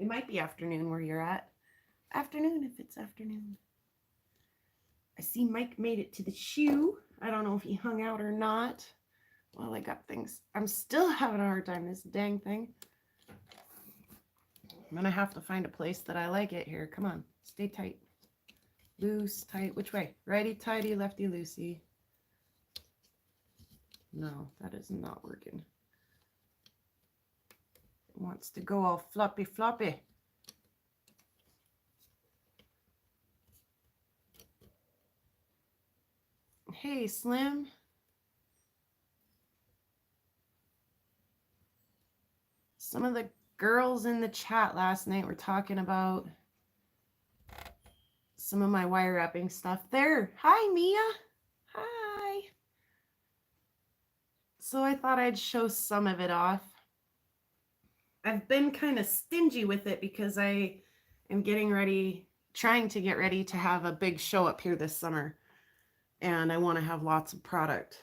It might be afternoon where you're at. Afternoon if it's afternoon. I see Mike made it to the shoe. I don't know if he hung out or not. Well, I got things. I'm still having a hard time, this dang thing. I'm going to have to find a place that I like it here. Come on, stay tight. Loose, tight. Which way? Righty, tighty, lefty, loosey. No, that is not working. It wants to go all floppy, floppy. Hey, Slim. Some of the girls in the chat last night were talking about some of my wire wrapping stuff. There. Hi, Mia. Hi. So I thought I'd show some of it off. I've been kind of stingy with it because I am trying to get ready to have a big show up here this summer. And I want to have lots of product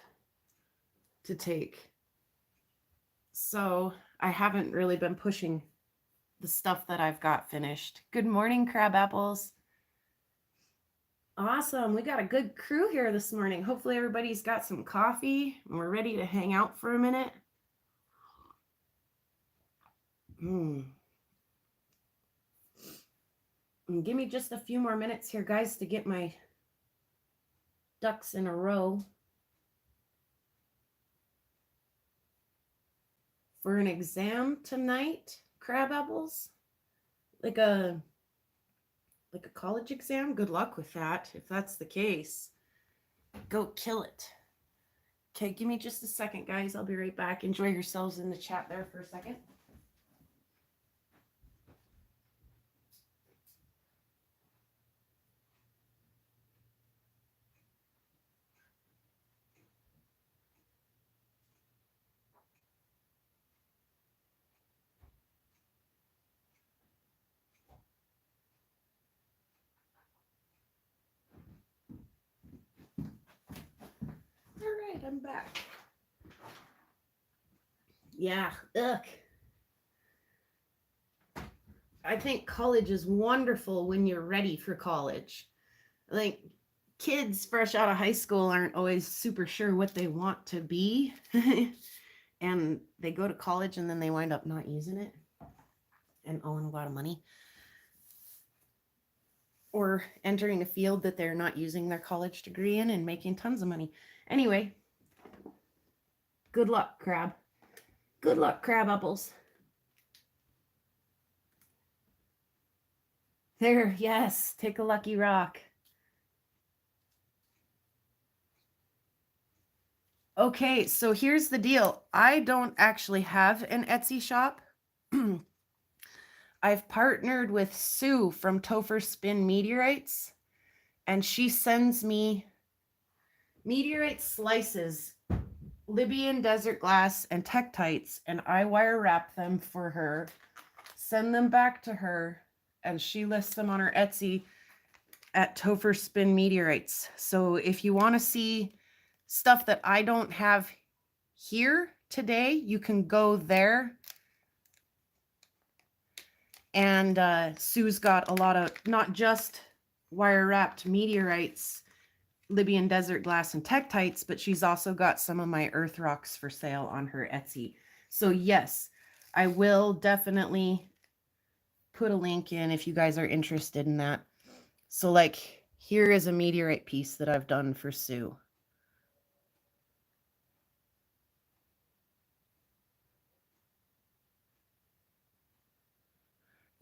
to take. So I haven't really been pushing the stuff that I've got finished. Good morning, Crab Apples. Awesome. We got a good crew here this morning. Hopefully everybody's got some coffee and we're ready to hang out for a minute. Give me just a few more minutes here, guys, to get my ducks in a row for an exam tonight. Crab Apples, like a college exam. Good luck with that. If that's the case, go kill it. Okay, give me just a second, guys. I'll be right back. Enjoy yourselves in the chat there for a second. All right, I'm back. Yeah, ugh. I think college is wonderful when you're ready for college. Like, kids fresh out of high school aren't always super sure what they want to be. And they go to college and then they wind up not using it and owing a lot of money. Or entering a field that they're not using their college degree in and making tons of money. Anyway, good luck, Crab. Good luck, Crab Apples. There, yes, take a lucky rock. Okay, so here's the deal. I don't actually have an Etsy shop. I've partnered with Sue from Topher Spin Meteorites, and she sends me meteorite slices, Libyan desert glass, and Tektites, and I wire wrap them for her, send them back to her, and she lists them on her Etsy at Topher Spin Meteorites. So if you want to see stuff that I don't have here today, you can go there. And Sue's got a lot of not just wire wrapped meteorites, Libyan desert glass, and Tektites, but she's also got some of my earth rocks for sale on her Etsy. So yes, I will definitely put a link in if you guys are interested in that. So like, here is a meteorite piece that I've done for Sue.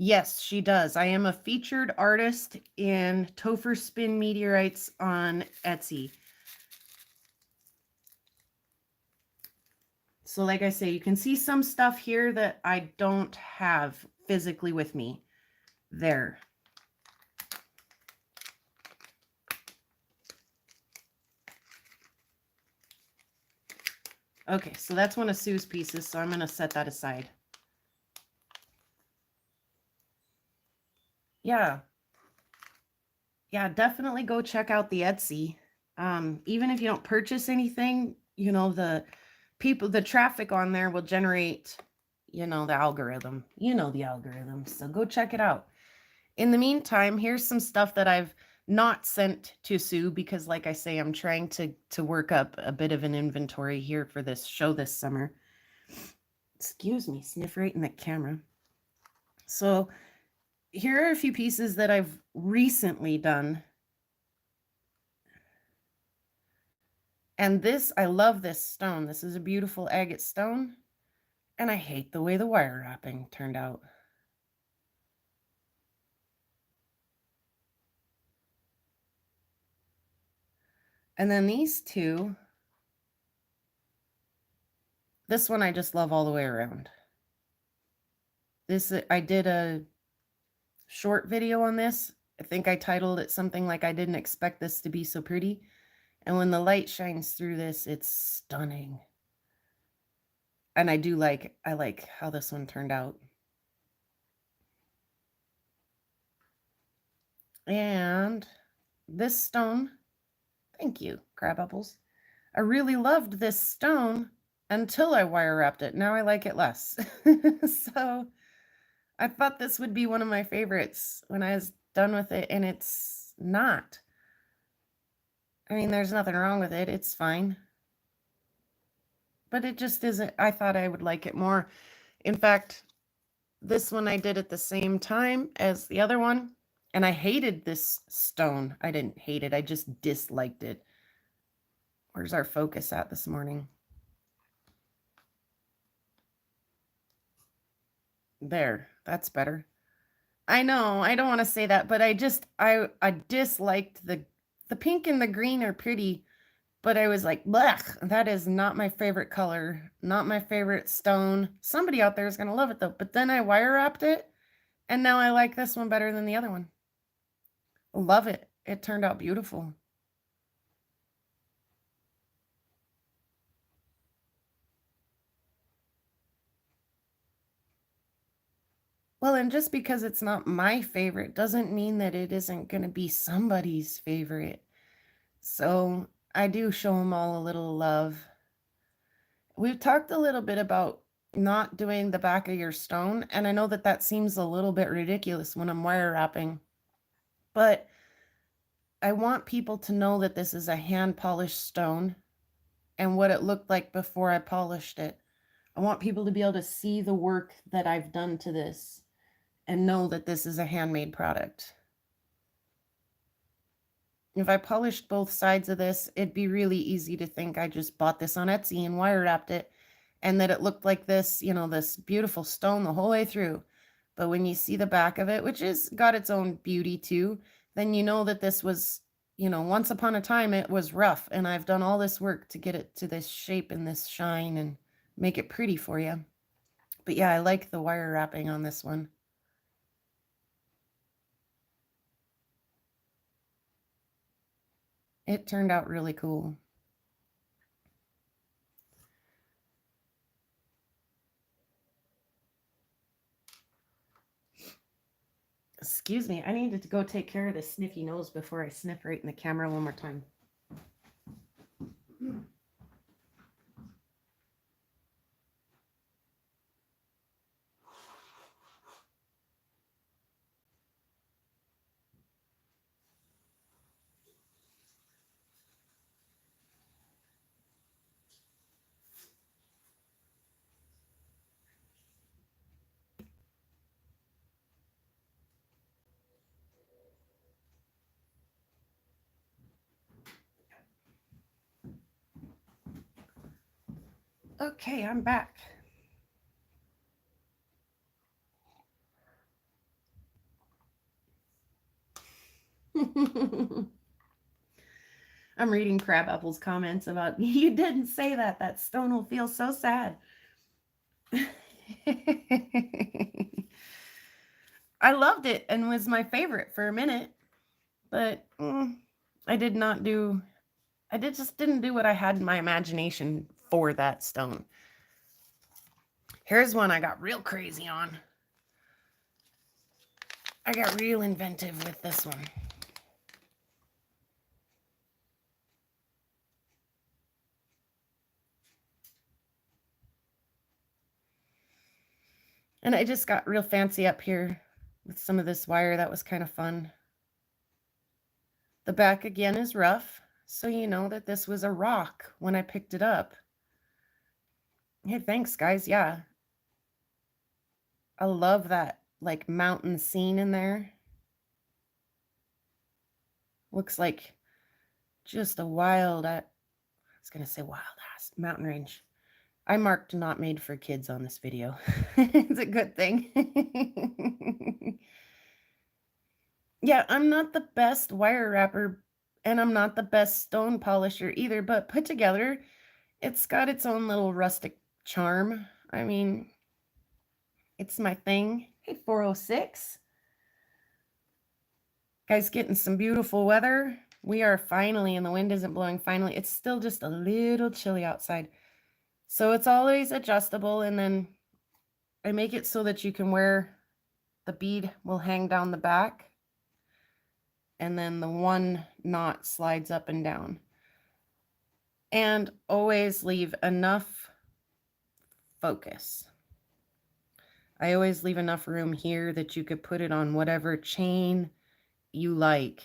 Yes, she does. I am a featured artist in Topher Spin Meteorites on Etsy. So like I say, you can see some stuff here that I don't have physically with me. There. Okay, so that's one of Sue's pieces, so I'm going to set that aside. Yeah, definitely go check out the Etsy. Even if you don't purchase anything, you know, the traffic on there will generate, you know, the algorithm. You know the algorithm. So go check it out. In the meantime, here's some stuff that I've not sent to Sue because, like I say, I'm trying to work up a bit of an inventory here for this show this summer. Excuse me, sniff right in the camera. So here are a few pieces that I've recently done. And this, I love this stone. This is a beautiful agate stone. And I hate the way the wire wrapping turned out. And then these two, this one I just love all the way around. This, I did a short video on this. I think I titled it something like I didn't expect this to be so pretty. And when the light shines through this, it's stunning. And I like how this one turned out. And this stone, thank you, crab apples. I really loved this stone until I wire wrapped it. Now I like it less. So I thought this would be one of my favorites when I was done with it, and it's not. I mean, there's nothing wrong with it. It's fine. But it just isn't. I thought I would like it more. In fact, this one I did at the same time as the other one, and I hated this stone. I didn't hate it. I just disliked it. Where's our focus at this morning? There, that's better. I know, I don't want to say that, but I disliked the pink and the green are pretty, but I was like, blech, that is not my favorite color, not my favorite stone. Somebody out there is going to love it though. But then I wire wrapped it, and now I like this one better than the other one. Love it. It turned out beautiful. Well, and just because it's not my favorite doesn't mean that it isn't going to be somebody's favorite. So I do show them all a little love. We've talked a little bit about not doing the back of your stone, and I know that that seems a little bit ridiculous when I'm wire wrapping, but I want people to know that this is a hand polished stone and what it looked like before I polished it. I want people to be able to see the work that I've done to this and know that this is a handmade product. If I polished both sides of this, it'd be really easy to think I just bought this on Etsy and wire wrapped it and that it looked like this, you know, this beautiful stone the whole way through. But when you see the back of it, which is got its own beauty too, then you know that this was, you know, once upon a time it was rough, and I've done all this work to get it to this shape and this shine and make it pretty for you. But yeah, I like the wire wrapping on this one. It turned out really cool. Excuse me, I needed to go take care of this sniffy nose before I sniff right in the camera one more time. Okay, I'm back. I'm reading Crabapple's comments about, you didn't say that. That stone will feel so sad. I loved it and was my favorite for a minute, but I just didn't do what I had in my imagination for that stone. Here's one I got real crazy on. I got real inventive with this one. And I just got real fancy up here with some of this wire. That was kind of fun. The back again is rough, so you know that this was a rock when I picked it up. Hey, thanks, guys. Yeah. I love that, like, mountain scene in there. Looks like just a wild, I was going to say wild ass mountain range. I marked not made for kids on this video. It's a good thing. Yeah, I'm not the best wire wrapper and I'm not the best stone polisher either, but put together, it's got its own little rustic charm. I mean, it's my thing. Hey, 406. Guys, getting some beautiful weather. We are finally, and the wind isn't blowing finally. It's still just a little chilly outside. So it's always adjustable, and then I make it so that you can wear, the bead will hang down the back, and then the one knot slides up and down. And always leave enough focus. I always leave enough room here that you could put it on whatever chain you like.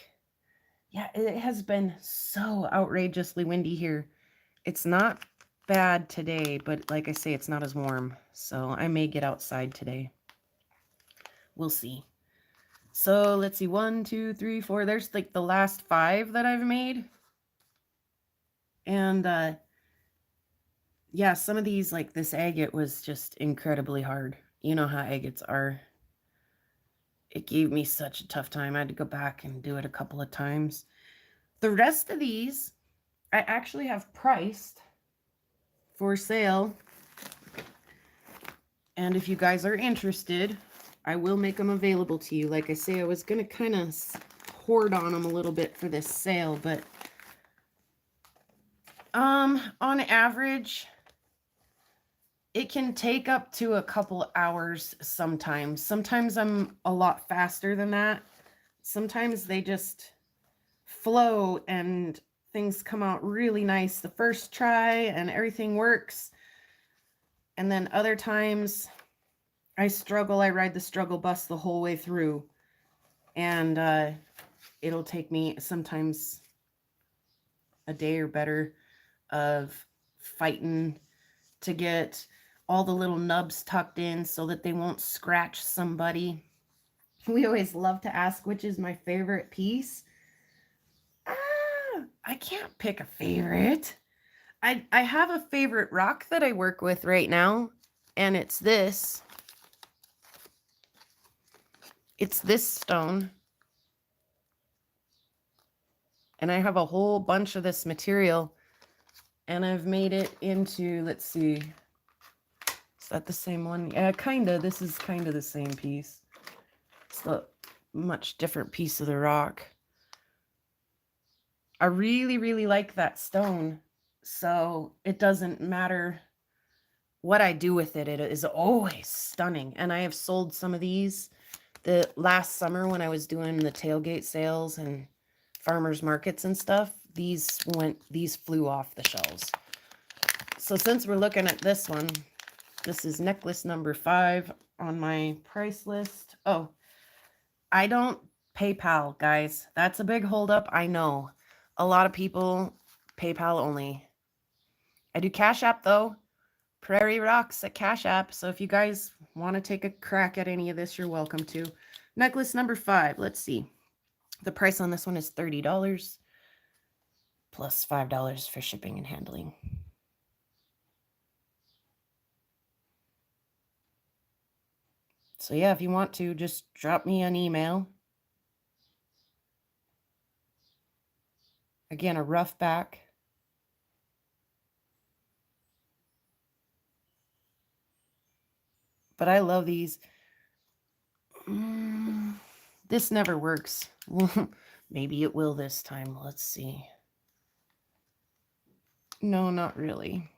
Yeah, it has been so outrageously windy here. It's not bad today, but like I say, it's not as warm. So I may get outside today. We'll see. So let's see, 1, 2, 3, 4. There's like the last 5 that I've made. And yeah, some of these, like this agate was just incredibly hard. You know how agates are. It gave me such a tough time. I had to go back and do it a couple of times. The rest of these, I actually have priced for sale. And if you guys are interested, I will make them available to you. Like I say, I was going to kind of hoard on them a little bit for this sale, but on average, it can take up to a couple hours sometimes. Sometimes I'm a lot faster than that. Sometimes they just flow and things come out really nice the first try and everything works. And then other times I struggle. I ride the struggle bus the whole way through. And it'll take me sometimes a day or better of fighting to get all the little nubs tucked in so that they won't scratch somebody. We always love to ask which is my favorite piece. I can't pick a favorite. I have a favorite rock that I work with right now, and it's this. It's this stone. And I have a whole bunch of this material, and I've made it into, let's see, is that the same one? Yeah, kind of. This is kind of the same piece. It's a much different piece of the rock. I really, really like that stone. So it doesn't matter what I do with it. It is always stunning. And I have sold some of these the last summer when I was doing the tailgate sales and farmers markets and stuff. These flew off the shelves. So since we're looking at this one, this is necklace number 5 on my price list. Oh, I don't PayPal, guys. That's a big holdup. I know. A lot of people PayPal only. I do Cash App though. Prairie Rocks at Cash App. So if you guys want to take a crack at any of this, you're welcome to. Necklace number 5. Let's see. The price on this one is $30 plus $5 for shipping and handling. So yeah, if you want to, just drop me an email. Again, a rough back. But I love these. This never works. Maybe it will this time. Let's see. No, not really.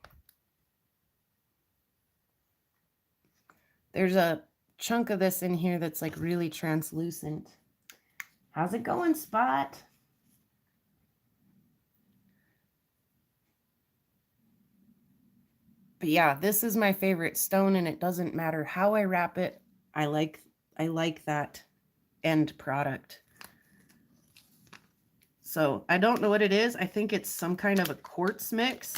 There's a chunk of this in here that's like really translucent. How's it going, Spot? But yeah, this is my favorite stone, and it doesn't matter how I wrap it. I like that end product. So I don't know what it is. I think it's some kind of a quartz mix.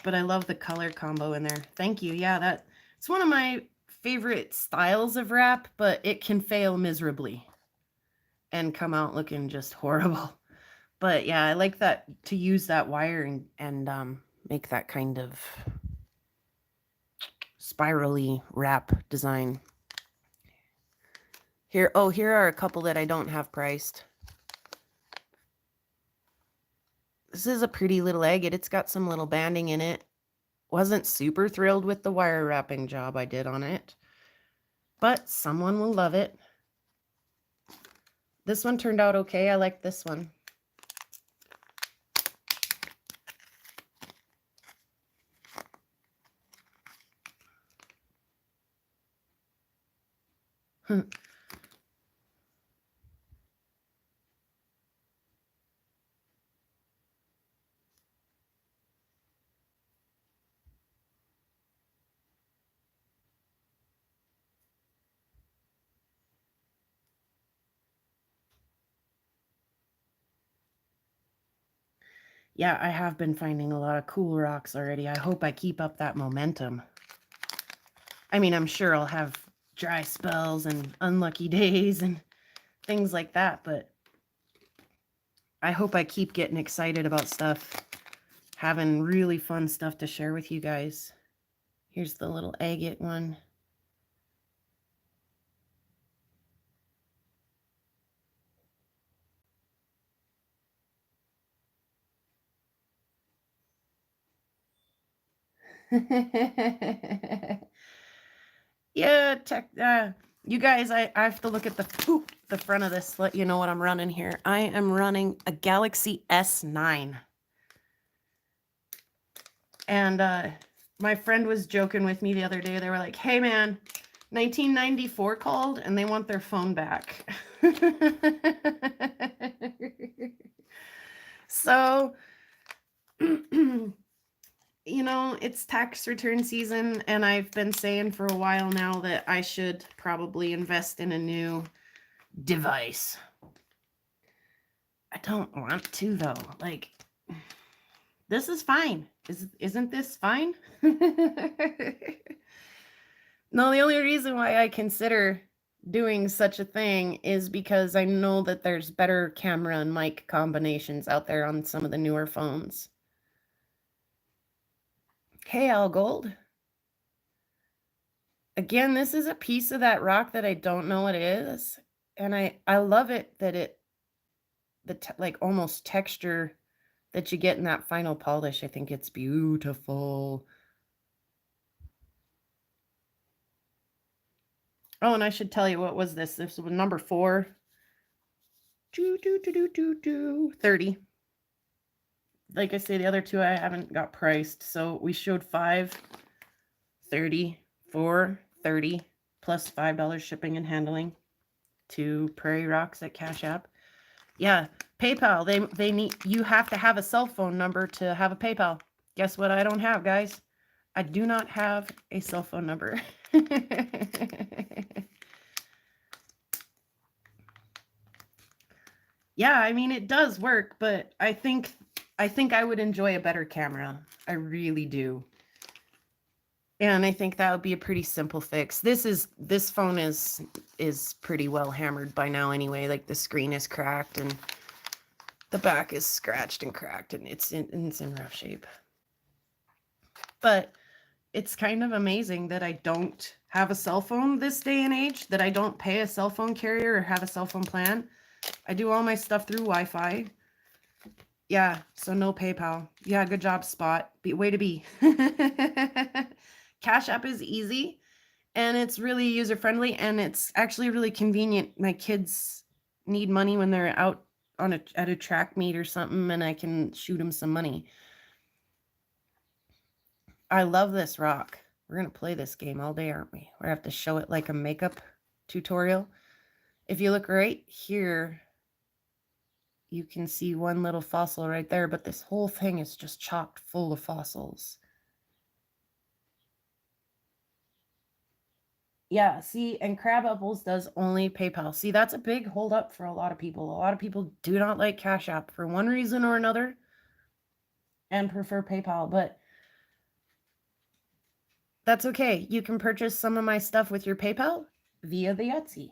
But I love the color combo in there. Thank you. Yeah, it's one of my favorite styles of wrap, but it can fail miserably and come out looking just horrible. But yeah, I like that, to use that wire and make that kind of spirally wrap design. Here are a couple that I don't have priced. This is a pretty little agate. It's got some little banding in it. Wasn't super thrilled with the wire wrapping job I did on it, but someone will love it. This one turned out okay. I like this one. Yeah, I have been finding a lot of cool rocks already. I hope I keep up that momentum. I mean, I'm sure I'll have dry spells and unlucky days and things like that, but I hope I keep getting excited about stuff, having really fun stuff to share with you guys. Here's the little agate one. Yeah, you guys, I have to look at the front of this, let you know what I'm running here. I am running a Galaxy S9. And my friend was joking with me the other day. They were like, hey man, 1994 called and they want their phone back. So, you know, it's tax return season, and I've been saying for a while now that I should probably invest in a new device. I don't want to, though. Like, this is fine. Isn't this fine? No, the only reason why I consider doing such a thing is because I know that there's better camera and mic combinations out there on some of the newer phones. Hey, Al Gold. Again, this is a piece of that rock that I don't know what it is. And I love it that like almost texture that you get in that final polish. I think it's beautiful. Oh, and I should tell you, what was this? This was number 4. 30. Like I say, the other 2 I haven't got priced. So we showed 5, 30, 4, 30, plus $5 shipping and handling to Prairie Rocks at Cash App. Yeah, PayPal. They need, you have to have a cell phone number to have a PayPal. Guess what I don't have, guys? I do not have a cell phone number. Yeah, I mean, it does work, but I think I would enjoy a better camera. I really do. And I think that would be a pretty simple fix. This phone is pretty well hammered by now anyway. Like, the screen is cracked and the back is scratched and cracked, and it's in rough shape. But it's kind of amazing that I don't have a cell phone this day and age, that I don't pay a cell phone carrier or have a cell phone plan. I do all my stuff through Wi-Fi. Yeah, so no PayPal. Yeah, good job, Spot. Way to be. Cash App is easy, and it's really user-friendly, and it's actually really convenient. My kids need money when they're out at a track meet or something, and I can shoot them some money. I love this rock. We're going to play this game all day, aren't we? We have to show it like a makeup tutorial. If you look right here, you can see one little fossil right there, but this whole thing is just chocked full of fossils. Yeah, see, and Crab Apples does only PayPal. See, that's a big hold up for a lot of people. A lot of people do not like Cash App for one reason or another and prefer PayPal, but that's okay. You can purchase some of my stuff with your PayPal via the Etsy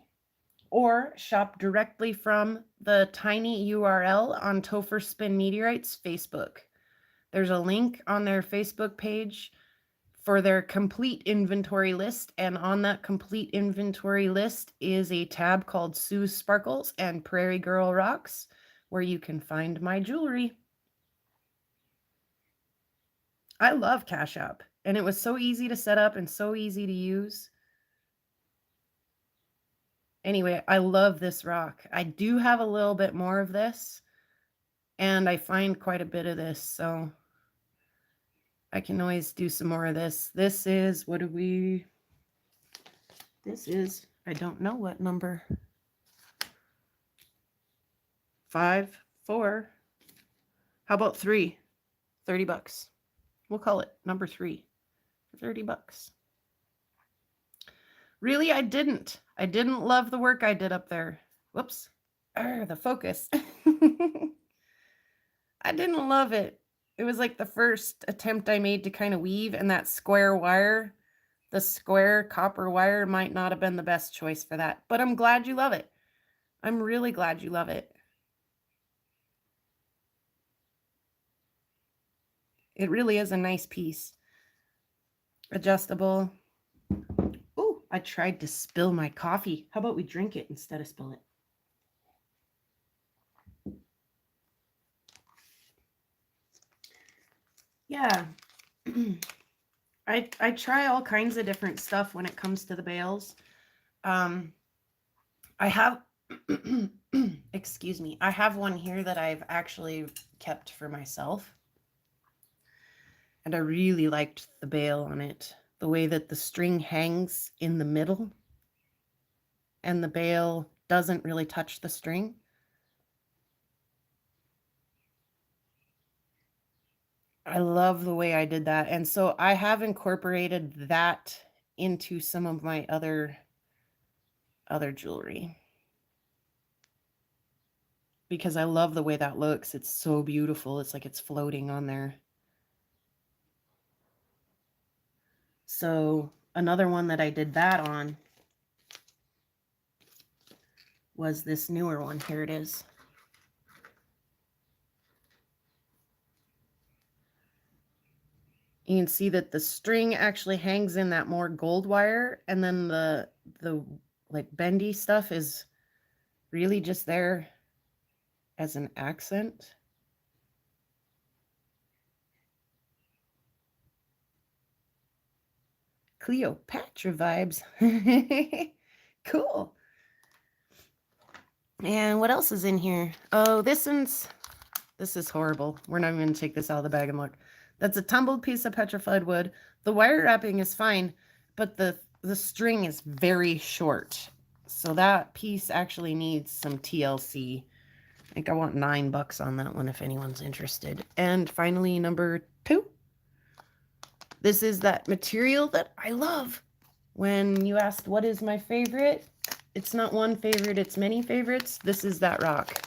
or shop directly from the tiny URL on Topher Spin Meteorites Facebook. There's a link on their Facebook page for their complete inventory list, and on that complete inventory list is a tab called Sue Sparkles and Prairie Girl Rocks, where you can find my jewelry. I love Cash App, and it was so easy to set up and so easy to use. Anyway, I love this rock. I do have a little bit more of this, and I find quite a bit of this, so I can always do some more of this. This is, I don't know what number. 5, 4. How about 3? $30. We'll call it number 3 for $30. Really, I didn't love the work I did up there. Whoops. The focus. I didn't love it. It was like the first attempt I made to kind of weave, and that square wire, the square copper wire, might not have been the best choice for that. But I'm glad you love it. I'm really glad you love it. It really is a nice piece. Adjustable. Ooh, I tried to spill my coffee. How about we drink it instead of spill it? Yeah. I try all kinds of different stuff when it comes to the bales. I have excuse me. I have one here that I've actually kept for myself. And I really liked the bale on it. The way that the string hangs in the middle and the bale doesn't really touch the string. I love the way I did that. And so I have incorporated that into some of my other jewelry. Because I love the way that looks. It's so beautiful. It's like it's floating on there. So another one that I did that on was this newer one. Here it is. You can see that the string actually hangs in that more gold wire, and then the like bendy stuff is really just there as an accent. Cleopatra vibes. Cool. And what else is in here? Oh, this is horrible. We're not even going to take this out of the bag and look. That's a tumbled piece of petrified wood. The wire wrapping is fine, but the string is very short. So that piece actually needs some TLC. I think I want $9 on that one if anyone's interested. And finally, number 2. This is that material that I love. When you asked what is my favorite, it's not one favorite, it's many favorites. This is that rock.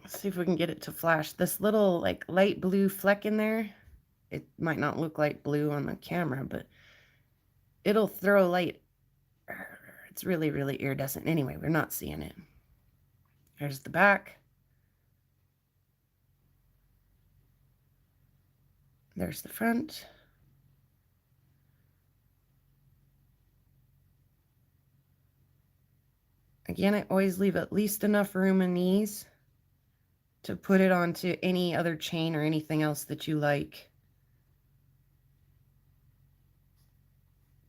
Let's see if we can get it to flash. This little like light blue fleck in there, it might not look light blue on the camera, but it'll throw light. It's really, really iridescent. Anyway, we're not seeing it. There's the back. There's the front. Again, I always leave at least enough room in these to put it onto any other chain or anything else that you like.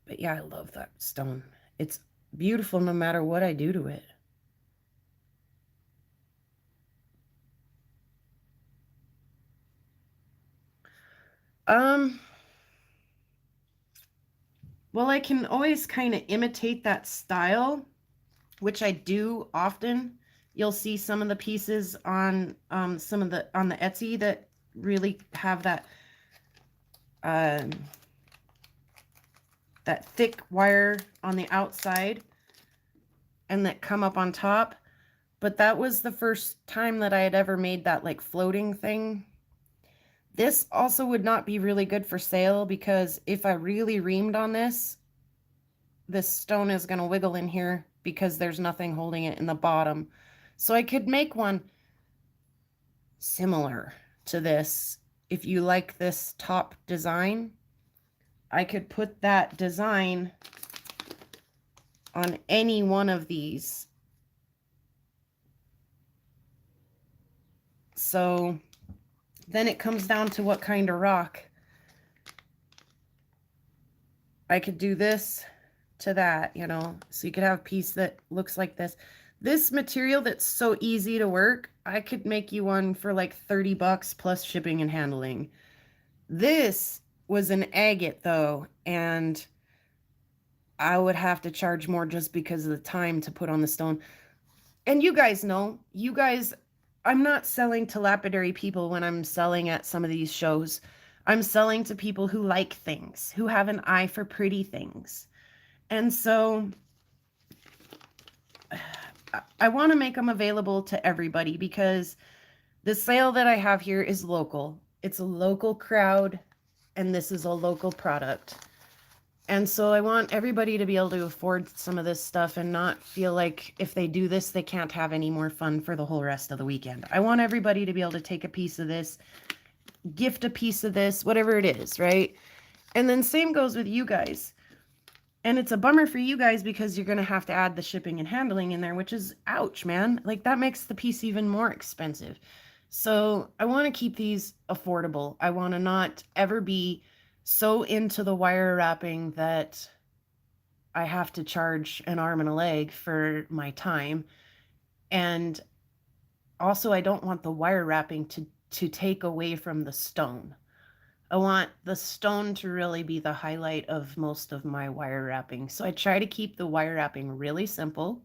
But yeah, I love that stone. It's beautiful no matter what I do to it. Well, I can always kind of imitate that style, which I do often. You'll see some of the pieces on on the Etsy that really have um, that thick wire on the outside and that come up on top. But that was the first time that I had ever made that like floating thing. This also would not be really good for sale because if I really reamed on this stone is going to wiggle in here because there's nothing holding it in the bottom. So I could make one similar to this. If you like this top design, I could put that design on any one of these. So then it comes down to what kind of rock. I could do this to that, you know, so you could have a piece that looks like this. This material that's so easy to work, I could make you one for like 30 bucks plus shipping and handling. This was an agate though, and I would have to charge more just because of the time to put on the stone. And you guys know, I'm not selling to lapidary people when I'm selling at some of these shows. I'm selling to people who like things, who have an eye for pretty things. And so I want to make them available to everybody because the sale that I have here is local. It's a local crowd, and this is a local product. And so I want everybody to be able to afford some of this stuff and not feel like if they do this, they can't have any more fun for the whole rest of the weekend. I want everybody to be able to take a piece of this, gift a piece of this, whatever it is, right? And then same goes with you guys. And it's a bummer for you guys because you're going to have to add the shipping and handling in there, which is ouch, man. Like that makes the piece even more expensive. So I want to keep these affordable. I want to not ever be so into the wire wrapping that I have to charge an arm and a leg for my time. And also I don't want the wire wrapping to take away from the stone. I want the stone to really be the highlight of most of my wire wrapping. So I try to keep the wire wrapping really simple,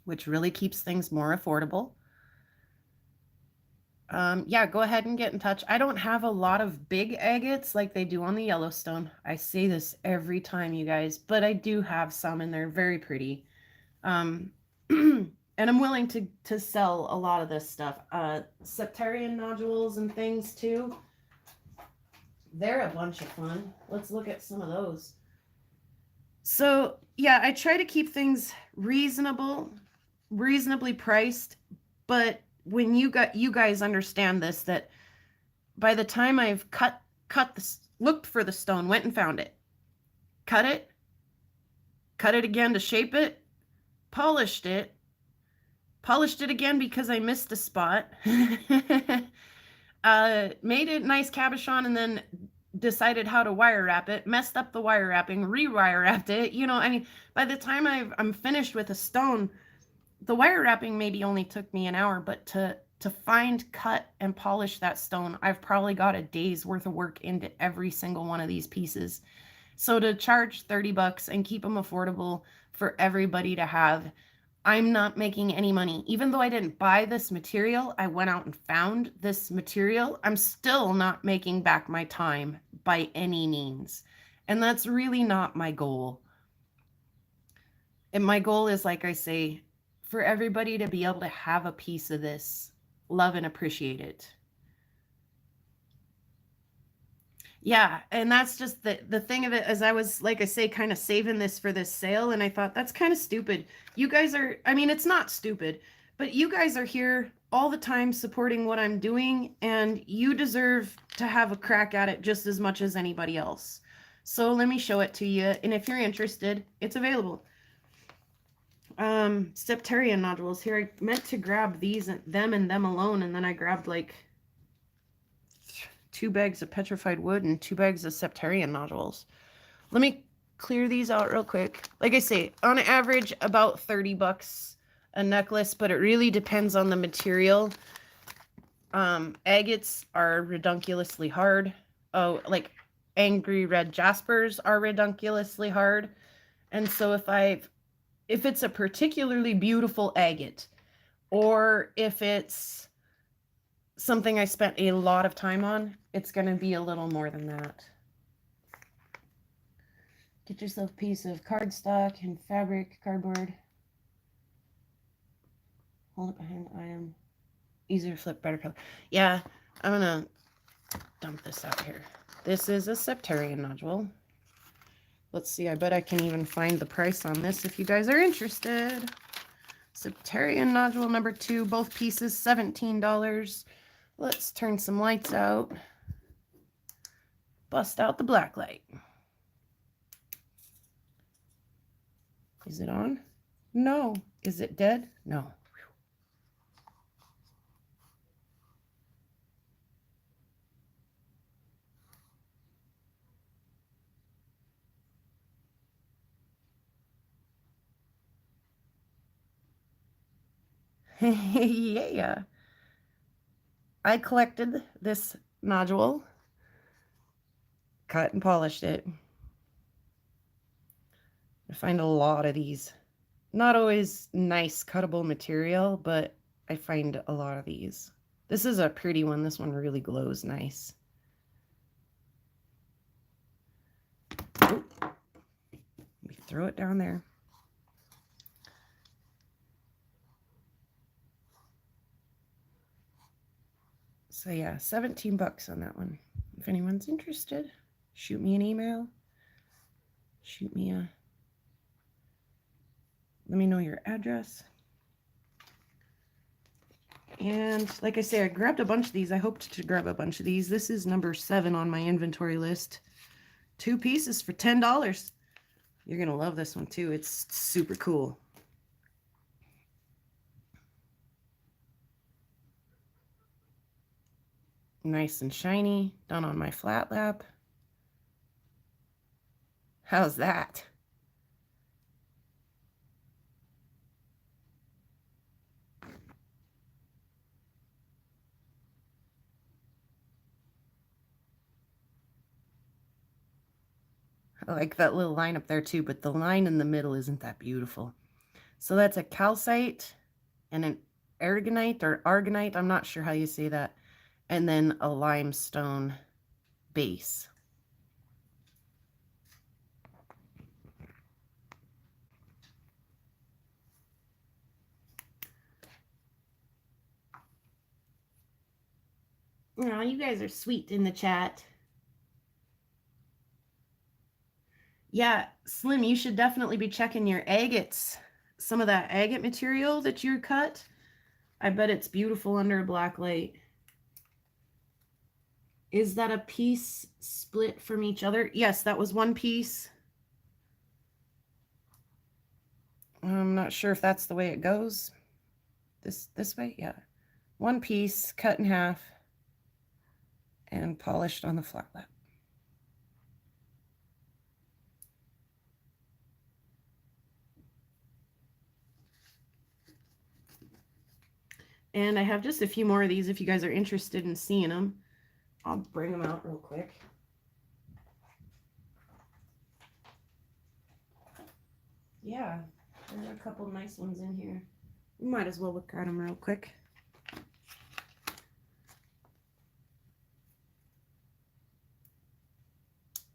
which really keeps things more affordable. Yeah, go ahead and get in touch. I don't have a lot of big agates like they do on the Yellowstone. I say this every time, you guys, but I do have some and they're very pretty. And I'm willing to sell a lot of this stuff. Septarian nodules and things too. They're a bunch of fun. Let's look at some of those. So yeah, I try to keep things reasonably priced, but when you guys understand this, that by the time I've looked for the stone, went and found it, cut it again to shape it, polished it again because I missed a spot, made it nice cabochon, and then decided how to wire wrap it, messed up the wire wrapping, rewire wrapped it. You know, I mean, by the time I'm finished with a stone, the wire wrapping maybe only took me an hour, but to find, cut, and polish that stone, I've probably got a day's worth of work into every single one of these pieces. So to charge 30 bucks and keep them affordable for everybody to have, I'm not making any money. Even though I didn't buy this material, I went out and found this material, I'm still not making back my time by any means. And that's really not my goal. And my goal is, like I say, for everybody to be able to have a piece of this, love and appreciate it. Yeah, and that's just the thing of it, as I was, like I say, kind of saving this for this sale, and I thought that's kind of stupid. You guys are, I mean, it's not stupid, but you guys are here all the time supporting what I'm doing, and you deserve to have a crack at it just as much as anybody else. So let me show it to you, and if you're interested, it's available. Septarian nodules. Here, I meant to grab these and them alone, and then I grabbed like 2 bags of petrified wood and 2 bags of septarian nodules. Let me clear these out real quick. Like I say, on average, about 30 bucks a necklace, but it really depends on the material. Agates are redunculously hard. Oh, like angry red jaspers are redunculously hard. And so if it's a particularly beautiful agate, or if it's something I spent a lot of time on, it's going to be a little more than that. Get yourself a piece of cardstock and fabric, cardboard. Hold it behind the item. Easier to flip, better color. Yeah, I'm going to dump this out here. This is a Septarian nodule. Let's see, I bet I can even find the price on this if you guys are interested. Septarian nodule number 2, both pieces $17. Let's turn some lights out. Bust out the black light. Is it on? No. Is it dead? No. Yeah. I collected this nodule, cut and polished it. I find a lot of these. Not always nice cuttable material, but I find a lot of these. This is a pretty one. This one really glows nice. Ooh. Let me throw it down there. So yeah, 17 bucks on that one. If anyone's interested, shoot me an email. Shoot me a... Let me know your address. And like I say, I grabbed a bunch of these. I hoped to grab a bunch of these. This is number 7 on my inventory list. 2 pieces for $10. You're going to love this one too. It's super cool. Nice and shiny, done on my flat lap. How's that? I like that little line up there too, but the line in the middle isn't that beautiful. So that's a calcite and an aragonite or argonite, I'm not sure how you say that, and then a limestone base. Oh, you guys are sweet in the chat. Yeah, Slim, you should definitely be checking your agates. Some of that agate material that you cut, I bet it's beautiful under a black light. Is that a piece split from each other? Yes, that was one piece. I'm not sure if that's the way it goes. This way? Yeah. One piece cut in half and polished on the flat lap. And I have just a few more of these if you guys are interested in seeing them. I'll bring them out real quick. Yeah, there are a couple nice ones in here. We might as well look at them real quick.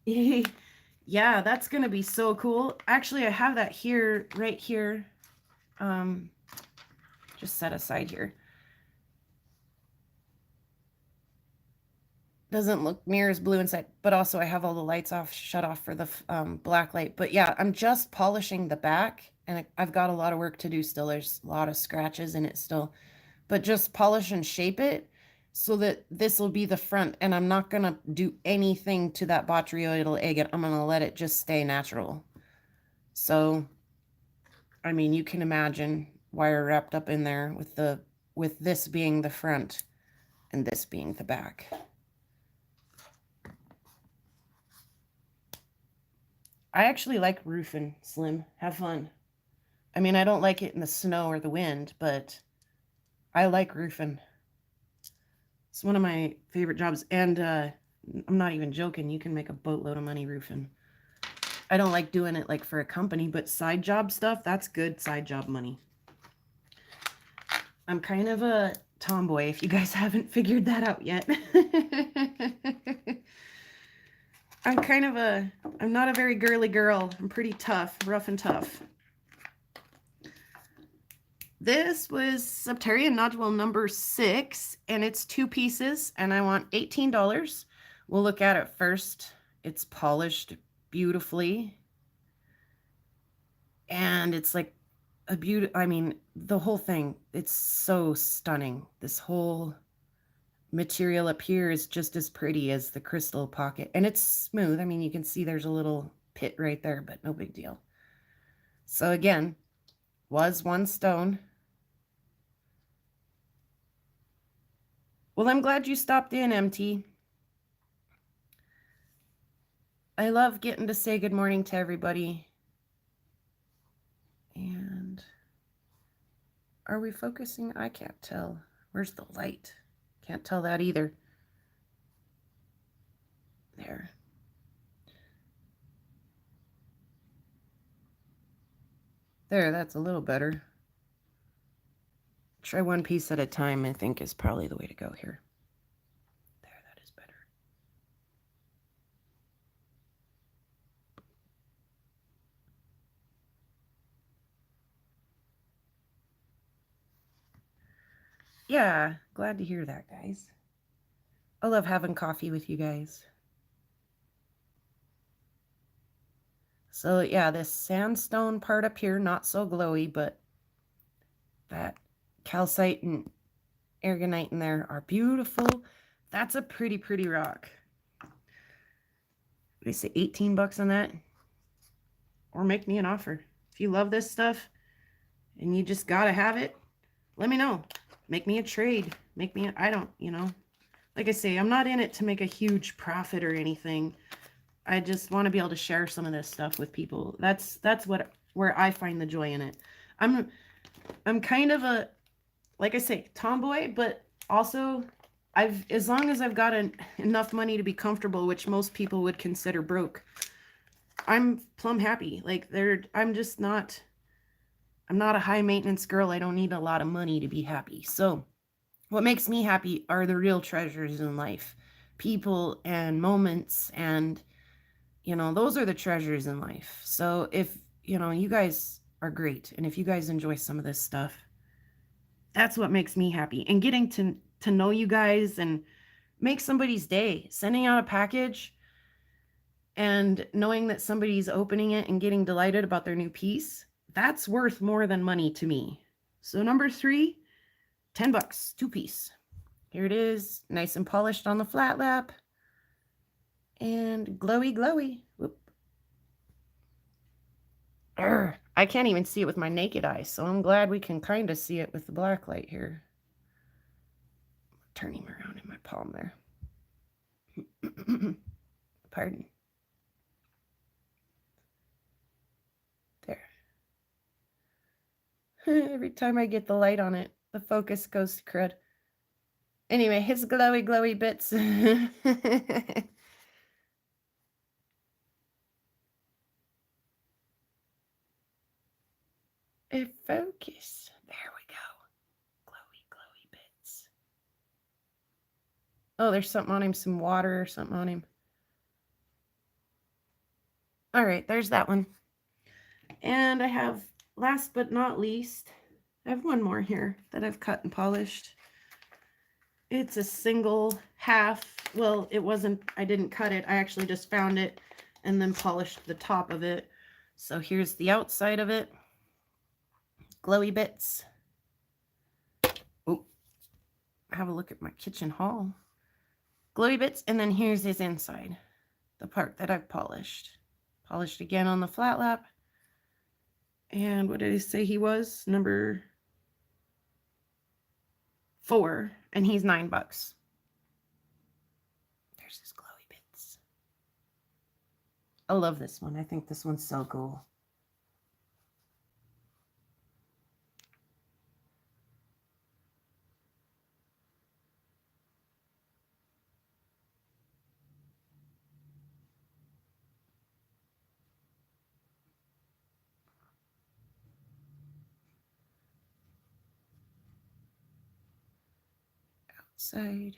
Yeah, that's gonna be so cool. Actually, I have that here, right here. Just set aside here. Doesn't look near as blue inside, but also I have all the lights off, shut off for the black light. But yeah, I'm just polishing the back, and I've got a lot of work to do still. There's a lot of scratches in it still, but just polish and shape it so that this will be the front, and I'm not gonna do anything to that botryoidal agate. I'm gonna let it just stay natural. So, I mean, you can imagine wire wrapped up in there with this being the front and this being the back. I actually like roofing, Slim. Have fun. I mean, I don't like it in the snow or the wind, but I like roofing. It's one of my favorite jobs. And I'm not even joking. You can make a boatload of money roofing. I don't like doing it like for a company, but side job stuff, that's good side job money. I'm kind of a tomboy, if you guys haven't figured that out yet. I'm not a very girly girl. I'm pretty tough, rough and tough. This was Septarian nodule number 6, and it's 2 pieces, and I want $18. We'll look at it first. It's polished beautifully, and it's like a beauty. I mean, the whole thing, it's so stunning. This whole material up here is just as pretty as the crystal pocket, and it's smooth. I mean, you can see there's a little pit right there, but no big deal. So again, was 1 stone. Well, I'm glad you stopped in, MT. I love getting to say good morning to everybody. And are we focusing? I can't tell. Where's the light? Can't tell that either. There. There, that's a little better. Try 1 piece at a time, I think, is probably the way to go here. There, that is better. Yeah, glad to hear that, guys. I love having coffee with you guys. So yeah, this sandstone part up here, not so glowy, but that calcite and aragonite in there are beautiful. That's a pretty, pretty rock. They say 18 bucks on that. Or make me an offer. If you love this stuff and you just gotta have it, let me know. Make me a trade. Make me, I don't, you know. Like I say, I'm not in it to make a huge profit or anything. I just want to be able to share some of this stuff with people. That's where I find the joy in it. I'm kind of a, like I say, tomboy, but also as long as I've got enough money to be comfortable, which most people would consider broke, I'm plumb happy. Like I'm not a high maintenance girl. I don't need a lot of money to be happy. So what makes me happy are the real treasures in life, people and moments, and you know, those are the treasures in life. So if, you know, you guys are great, and if you guys enjoy some of this stuff, that's what makes me happy. And getting to know you guys and make somebody's day, sending out a package and knowing that somebody's opening it and getting delighted about their new piece, that's worth more than money to me. So number 3, 10 bucks, 2 piece. Here it is, nice and polished on the flat lap. And glowy, glowy. Whoop. I can't even see it with my naked eye, so I'm glad we can kind of see it with the black light here. Turn him around in my palm there. Pardon. There. Every time I get the light on it, the focus goes to crud. Anyway, his glowy, glowy bits. Focus. There we go. Glowy, glowy bits. Oh, there's something on him, some water or something on him. All right, there's that one. And I have, last but not least, I have one more here that I've cut and polished. It's a single half. Well, it wasn't, I didn't cut it. I actually just found it and then polished the top of it. So here's the outside of it. Glowy bits. Oh, have a look at my kitchen haul. Glowy bits, and then here's his inside, the part that I've polished. Polished again on the flat lap. And what did I say he was? Number 4, and he's 9 bucks. There's his glowy bits. I love this one. I think this one's so cool. outside,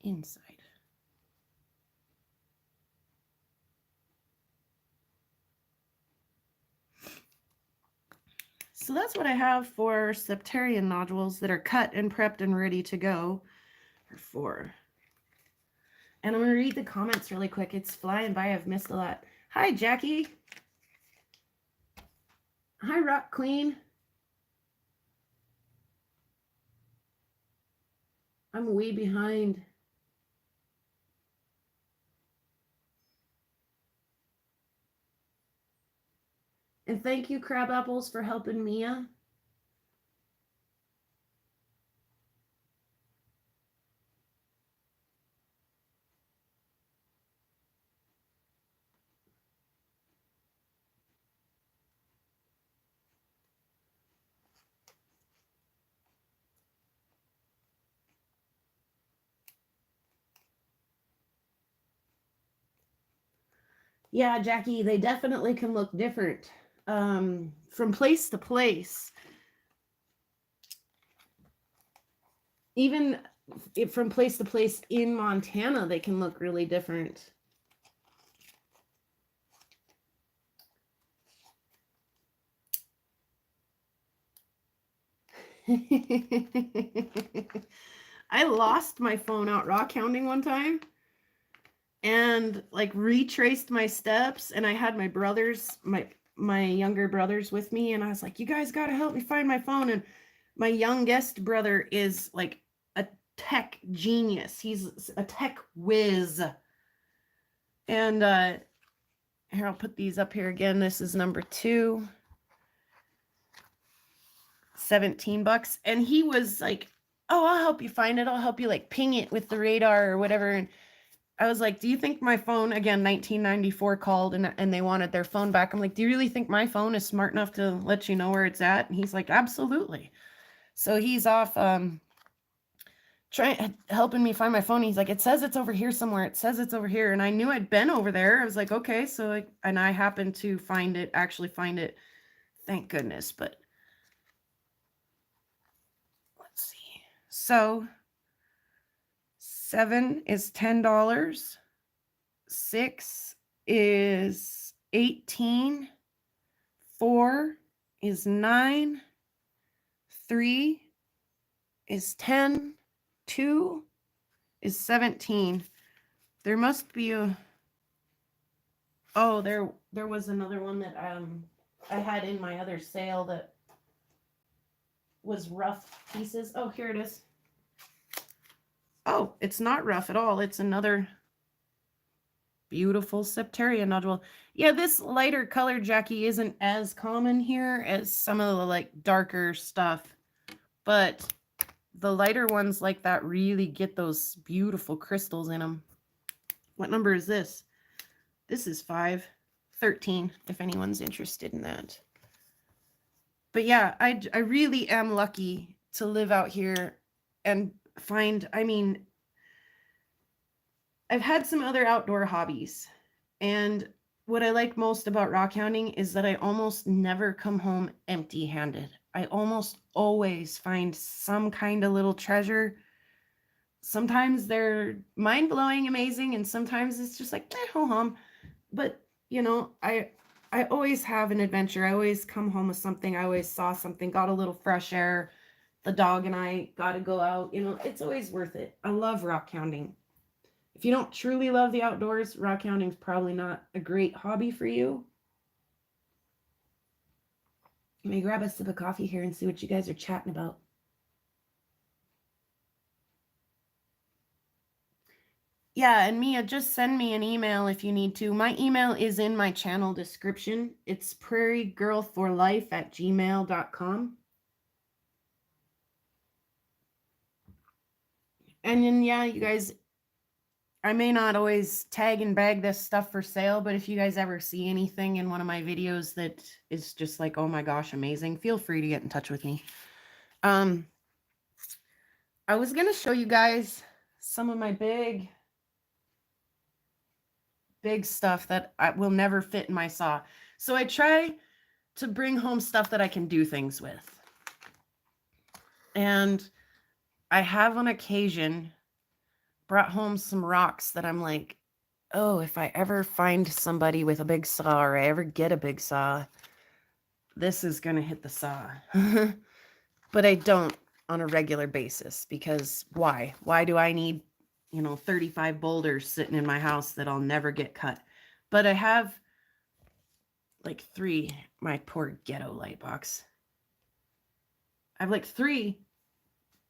inside. So that's what I have for septarian nodules that are cut and prepped and ready to go for. And I'm going to read the comments really quick. It's flying by. I've missed a lot. Hi, Jackie. Hi, Rock Queen. I'm way behind. And thank you, Crab Apples, for helping Mia. Yeah, Jackie, they definitely can look different from place to place. Even from place to place in Montana, they can look really different. I lost my phone out rock hounding one time and like retraced my steps, and I had my brothers, my younger brothers with me, and I was like, you guys got to help me find my phone. And my youngest brother is like a tech genius. He's a tech whiz. And here, I'll put these up here again. This is number 2. $17. And he was like, oh, I'll help you find it. I'll help you like ping it with the radar or whatever. And I was like, do you think my phone, again, 1994 called and they wanted their phone back. I'm like, do you really think my phone is smart enough to let you know where it's at? And he's like, absolutely. So he's off helping me find my phone. He's like, it says it's over here somewhere. It says it's over here. And I knew I'd been over there. I was like, okay. So, and I happened to actually find it. Thank goodness. But let's see. So 7 is $10. 6 is 18. 4 is 9. 3 is 10. 2 is 17. There must be a, oh, there was another one that I had in my other sale that was rough pieces. Oh, here it is. Oh, it's not rough at all. It's another beautiful septarian nodule. Yeah, this lighter color, Jackie, isn't as common here as some of the like darker stuff, but the lighter ones like that really get those beautiful crystals in them. What number is this? This is 513, if anyone's interested in that. But yeah, I really am lucky to live out here and find, I mean, I've had some other outdoor hobbies, and what I like most about rock hounding is that I almost never come home empty-handed. I almost always find some kind of little treasure. Sometimes they're mind-blowing, amazing, and sometimes it's just like, ho hum. But, you know, I always have an adventure. I always come home with something. I always saw something, got a little fresh air. The dog and I got to go out. You know, it's always worth it. I love rock hounding. If you don't truly love the outdoors, rock hounding is probably not a great hobby for you. Let me grab a sip of coffee here and see what you guys are chatting about. Yeah, and Mia, just send me an email if you need to. My email is in my channel description. It's prairiegirlforlife@gmail.com. And then, yeah, you guys, I may not always tag and bag this stuff for sale, but if you guys ever see anything in one of my videos that is just like, oh my gosh, amazing, feel free to get in touch with me. I was going to show you guys some of my big stuff that will never fit in my saw. So I try to bring home stuff that I can do things with. And I have on occasion brought home some rocks that I'm like, oh, if I ever find somebody with a big saw or I ever get a big saw, this is going to hit the saw. But I don't on a regular basis because why? Why do I need, 35 boulders sitting in my house that I'll never get cut? But I have like 3, my poor ghetto light box. I have like 3,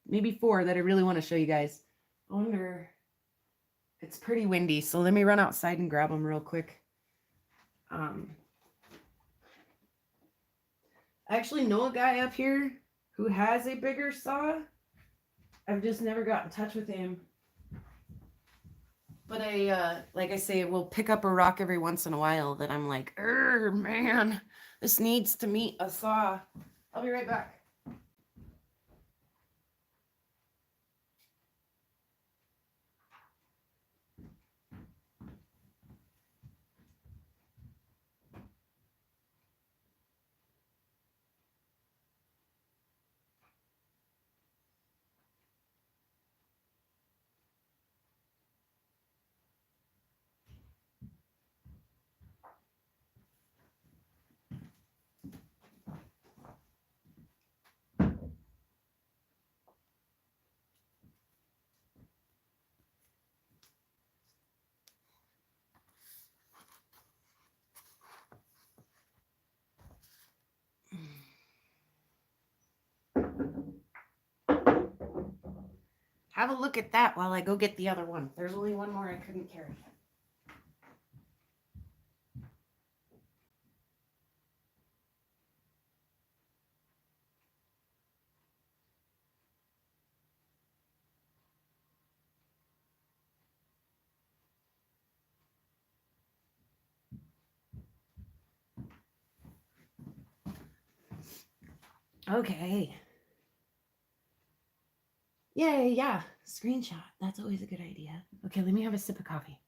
maybe 4 that I really want to show you guys. I wonder, it's pretty windy, so let me run outside and grab them real quick. I actually know a guy up here who has a bigger saw. I've just never got in touch with him. But like I say, will pick up a rock every once in a while that I'm like, man, this needs to meet a saw. I'll be right back. Have a look at that while I go get the other one. There's only one more I couldn't carry. Okay. Yay, yeah. Screenshot. That's always a good idea. Okay, let me have a sip of coffee.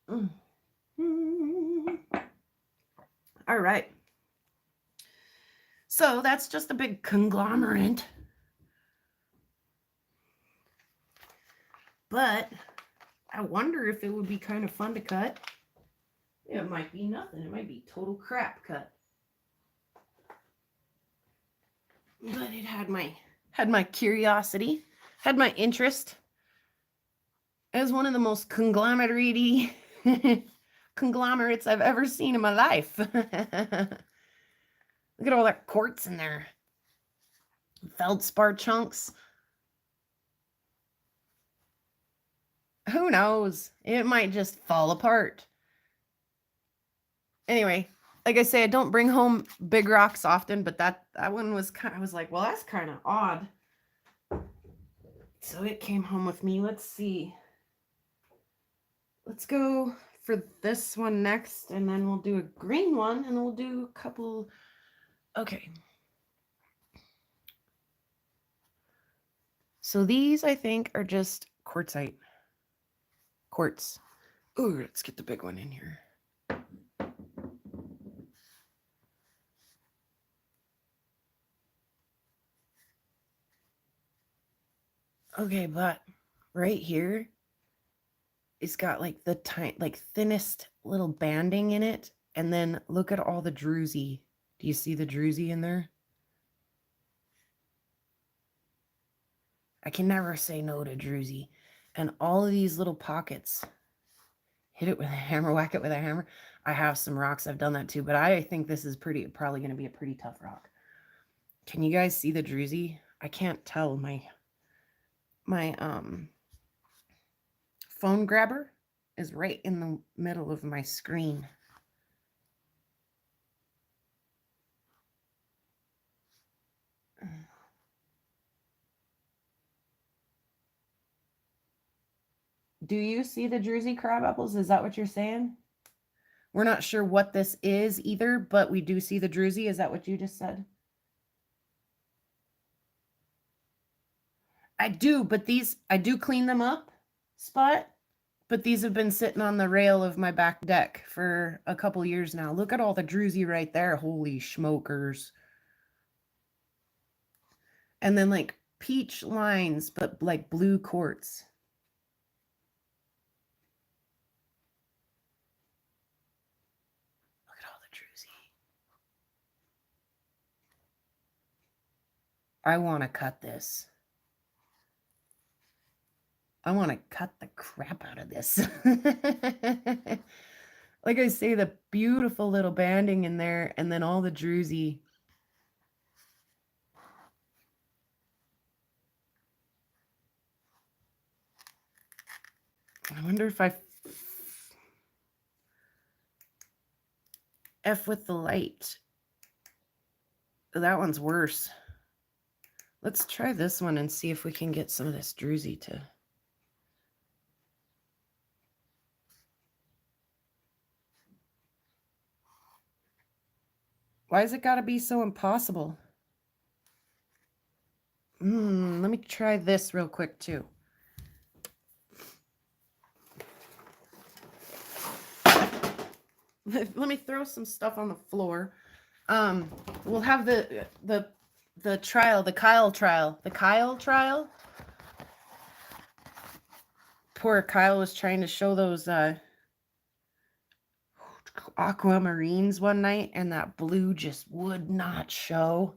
All right. So that's just a big conglomerate. But I wonder if it would be kind of fun to cut. It might be nothing. It might be total crap cut. But it had my curiosity, had my interest. As one of the most conglomerates I've ever seen in my life. Look at all that quartz in there. Feldspar chunks. Who knows? It might just fall apart. Anyway, like I say, I don't bring home big rocks often, but that one was I was like, well, that's kind of odd. So it came home with me. Let's see. Let's go for this one next, and then we'll do a green one, and we'll do a couple. Okay. So these, I think, are just quartzite. Quartz. Ooh, let's get the big one in here. Okay, but right here, it's got like the thinnest little banding in it. And then look at all the druzy. Do you see the druzy in there? I can never say no to druzy. And all of these little pockets. Hit it with a hammer, whack it with a hammer. I have some rocks. I've done that too, but I think this is probably going to be a pretty tough rock. Can you guys see the druzy? I can't tell. My phone grabber is right in the middle of my screen. Do you see the druzy crab apples? Is that what you're saying? We're not sure what this is either, but we do see the druzy. Is that what you just said? I do, but I do clean them up, Spot. But these have been sitting on the rail of my back deck for a couple years now. Look at all the druzy right there. Holy smokers. And then like peach lines, but like blue quartz. Look at all the druzy. I want to cut this. I want to cut the crap out of this. Like I say, the beautiful little banding in there, and then all the druzy. I wonder if I F with the light. That one's worse. Let's try this one and see if we can get some of this druzy to... Why has it got to be so impossible? Let me try this real quick too. Let me throw some stuff on the floor. We'll have the trial, the Kyle trial. Poor Kyle was trying to show those aquamarines one night, and that blue just would not show.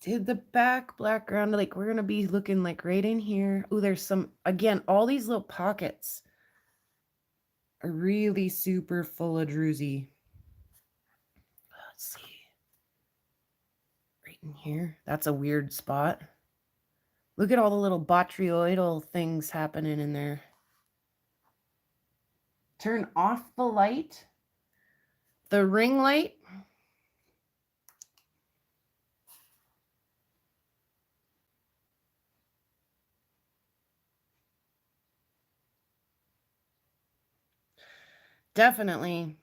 Did the background, like we're gonna be looking like right in here. Oh, there's some, again, all these little pockets are really super full of druzy. Let's see. Right in here. That's a weird spot. Look at all the little botryoidal things happening in there. Turn off the light. The ring light. Definitely.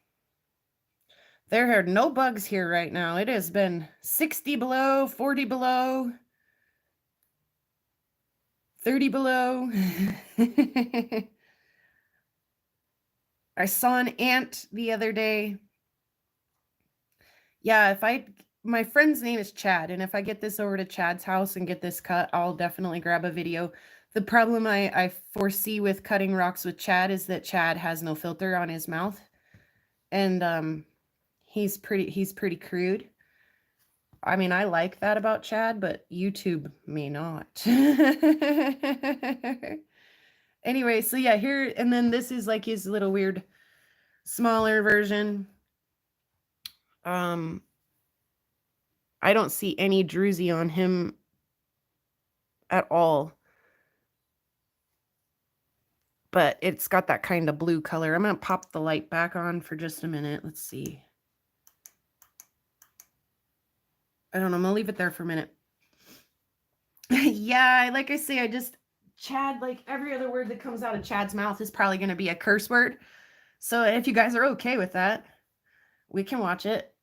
There are no bugs here right now. It has been 60 below, 40 below, 30 below. I saw an ant the other day. Yeah, my friend's name is Chad, and if I get this over to Chad's house and get this cut, I'll definitely grab a video. The problem I foresee with cutting rocks with Chad is that Chad has no filter on his mouth. And he's pretty crude. I mean, I like that about Chad, but YouTube may not. Anyway, so yeah, here, and then this is like his little weird smaller version. I don't see any druzy on him at all. But it's got that kind of blue color. I'm going to pop the light back on for just a minute. Let's see. I don't know. I'm going to leave it there for a minute. Yeah, like I say, Chad, like every other word that comes out of Chad's mouth is probably going to be a curse word. So if you guys are okay with that, we can watch it.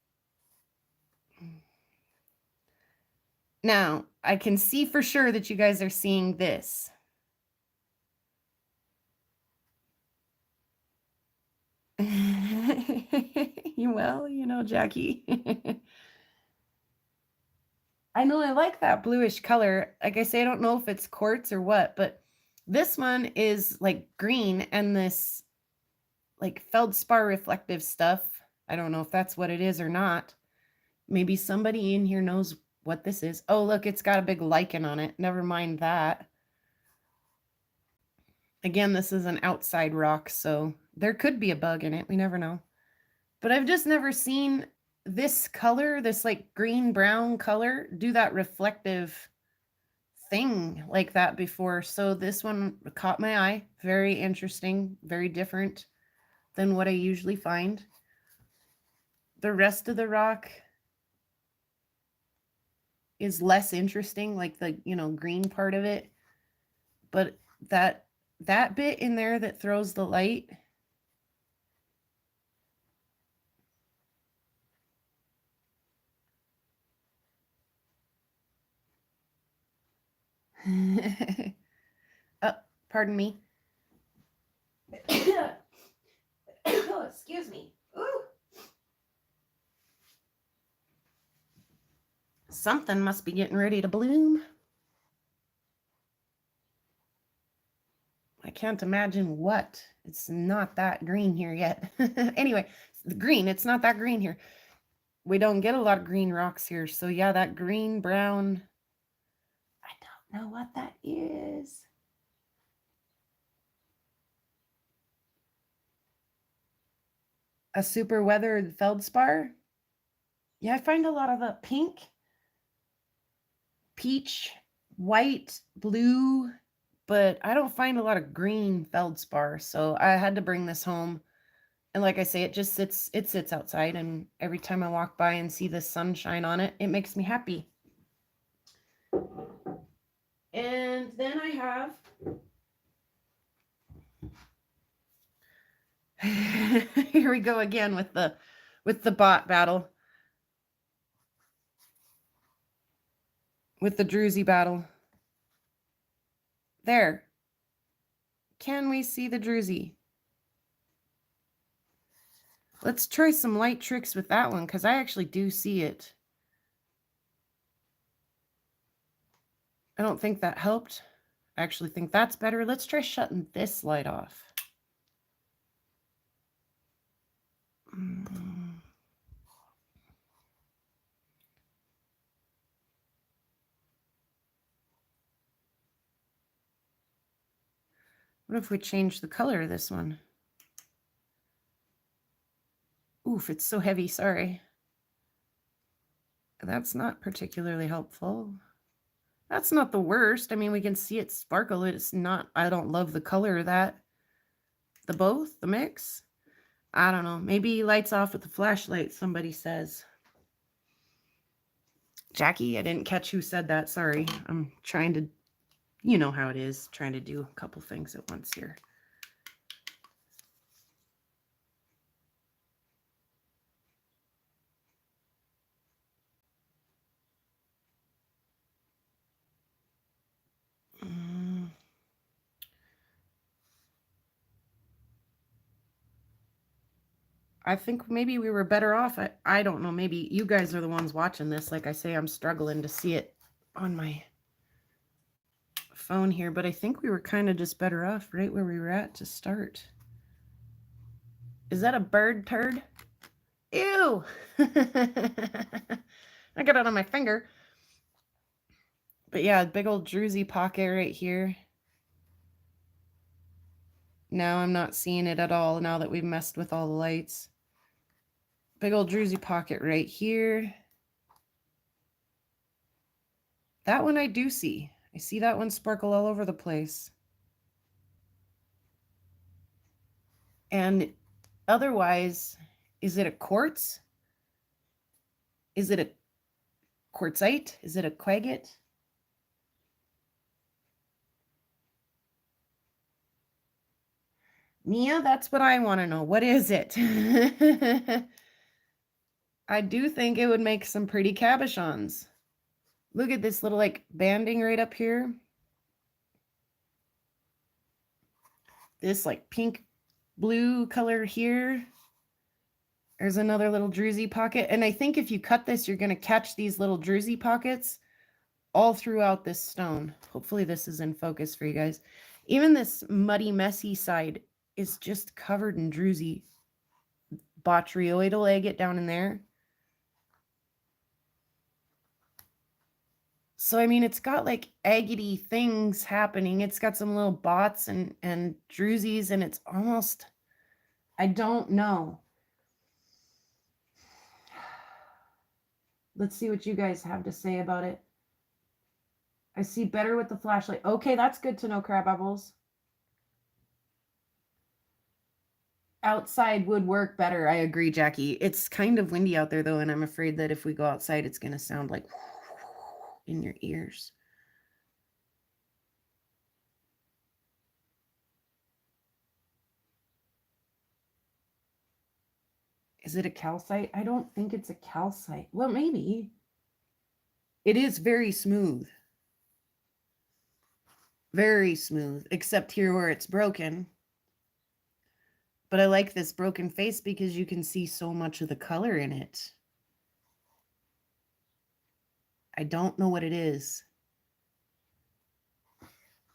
Now, I can see for sure that you guys are seeing this. Well, you know, Jackie. I know I like that bluish color. Like I say, I don't know if it's quartz or what, but this one is like green, and this like feldspar reflective stuff. I don't know if that's what it is or not. Maybe somebody in here knows what this is. Oh, look, it's got a big lichen on it. Never mind that. Again, this is an outside rock, so there could be a bug in it. We never know. But I've just never seen this color, this like green brown color, do that reflective thing like that before. So this one caught my eye. Very interesting, very different than what I usually find. The rest of the rock is less interesting, like the, you know, green part of it. But that bit in there that throws the light, oh, pardon me. Oh, excuse me. Ooh. Something must be getting ready to bloom. I can't imagine what. It's not that green here yet. Anyway, the green, it's not that green here. We don't get a lot of green rocks here. So yeah, that green, brown, I don't know what that is. A super weathered feldspar. Yeah, I find a lot of the pink, peach, white, blue, but I don't find a lot of green feldspar. So I had to bring this home. And like I say, it sits outside, and every time I walk by and see the sunshine on it, it makes me happy. And then I have here we go again with the bot battle. With the druzy battle. There. Can we see the druzy? Let's try some light tricks with that one, because I actually do see it. I don't think that helped. I actually think that's better. Let's try shutting this light off. What if we change the color of this one? Oof, it's so heavy, sorry. That's not particularly helpful. That's not the worst. I mean, we can see it sparkle. It's not, I don't love the color of that. The mix. I don't know. Maybe lights off with the flashlight, somebody says. Jackie, I didn't catch who said that. Sorry. I'm trying to, you know how it is, trying to do a couple things at once here. I think maybe we were better off. I don't know. Maybe you guys are the ones watching this. Like I say, I'm struggling to see it on my phone here, but I think we were kind of just better off right where we were at to start. Is that a bird turd? Ew! I got it on my finger. But yeah, big old druzy pocket right here. Now I'm not seeing it at all now that we've messed with all the lights. Big old druzy pocket right here. That one I do see. I see that one sparkle all over the place. And otherwise, is it a quartz? Is it a quartzite? Is it a quagget? Mia, that's what I want to know. What is it? I do think it would make some pretty cabochons. Look at this little like banding right up here. This like pink blue color here. There's another little druzy pocket. And I think if you cut this, you're going to catch these little druzy pockets all throughout this stone. Hopefully this is in focus for you guys. Even this muddy, messy side is just covered in druzy. Botryoidal agate down in there. So, I mean, it's got like agate-y things happening. It's got some little bots and druzies, and it's almost, I don't know. Let's see what you guys have to say about it. I see better with the flashlight. Okay, that's good to know, Crab Bubbles. Outside would work better. I agree, Jackie. It's kind of windy out there, though, and I'm afraid that if we go outside, it's going to sound like in your ears. Is it a calcite? I don't think it's a calcite. Well, maybe. It is very smooth. Very smooth, except here where it's broken. But I like this broken face because you can see so much of the color in it. I don't know what it is.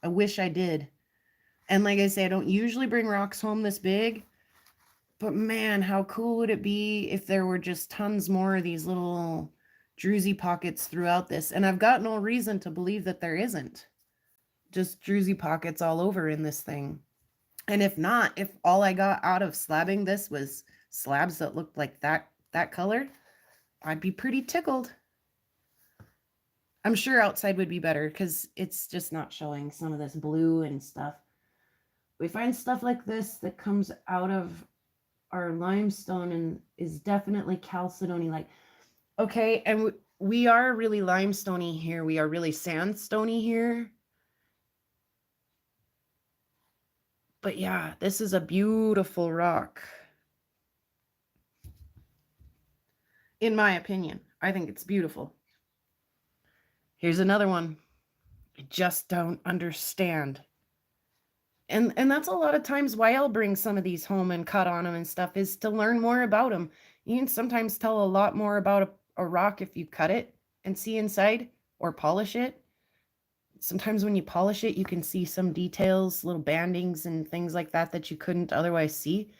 I wish I did. And like I say, I don't usually bring rocks home this big, but man, how cool would it be if there were just tons more of these little druzy pockets throughout this? And I've got no reason to believe that there isn't. Just druzy pockets all over in this thing. And if not, if all I got out of slabbing this was slabs that looked like that color, I'd be pretty tickled. I'm sure outside would be better because it's just not showing some of this blue and stuff. We find stuff like this that comes out of our limestone and is definitely chalcedony like. Okay, and we are really limestoney here. We are really sandstony here. But yeah, this is a beautiful rock. In my opinion, I think it's beautiful. Here's another one. I just don't understand. And that's a lot of times why I'll bring some of these home and cut on them and stuff, is to learn more about them. You can sometimes tell a lot more about a rock if you cut it and see inside, or polish it. Sometimes when you polish it, you can see some details, little bandings and things like that that you couldn't otherwise see.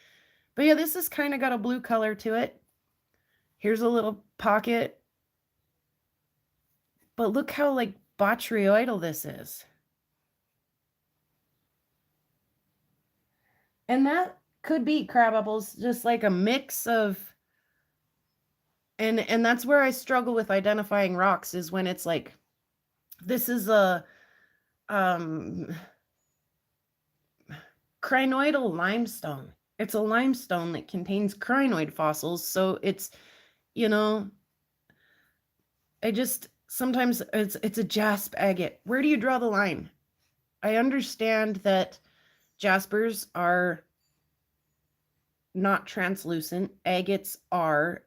But yeah, this has kind of got a blue color to it. Here's a little pocket. But look how like botryoidal this is. And that could be crab apples, just like a mix of, and that's where I struggle with identifying rocks, is when it's like, this is a crinoidal limestone. It's a limestone that contains crinoid fossils, so it's, you know, I just sometimes it's a jasp agate. Where do you draw the line? I understand that jaspers are not translucent. Agates are,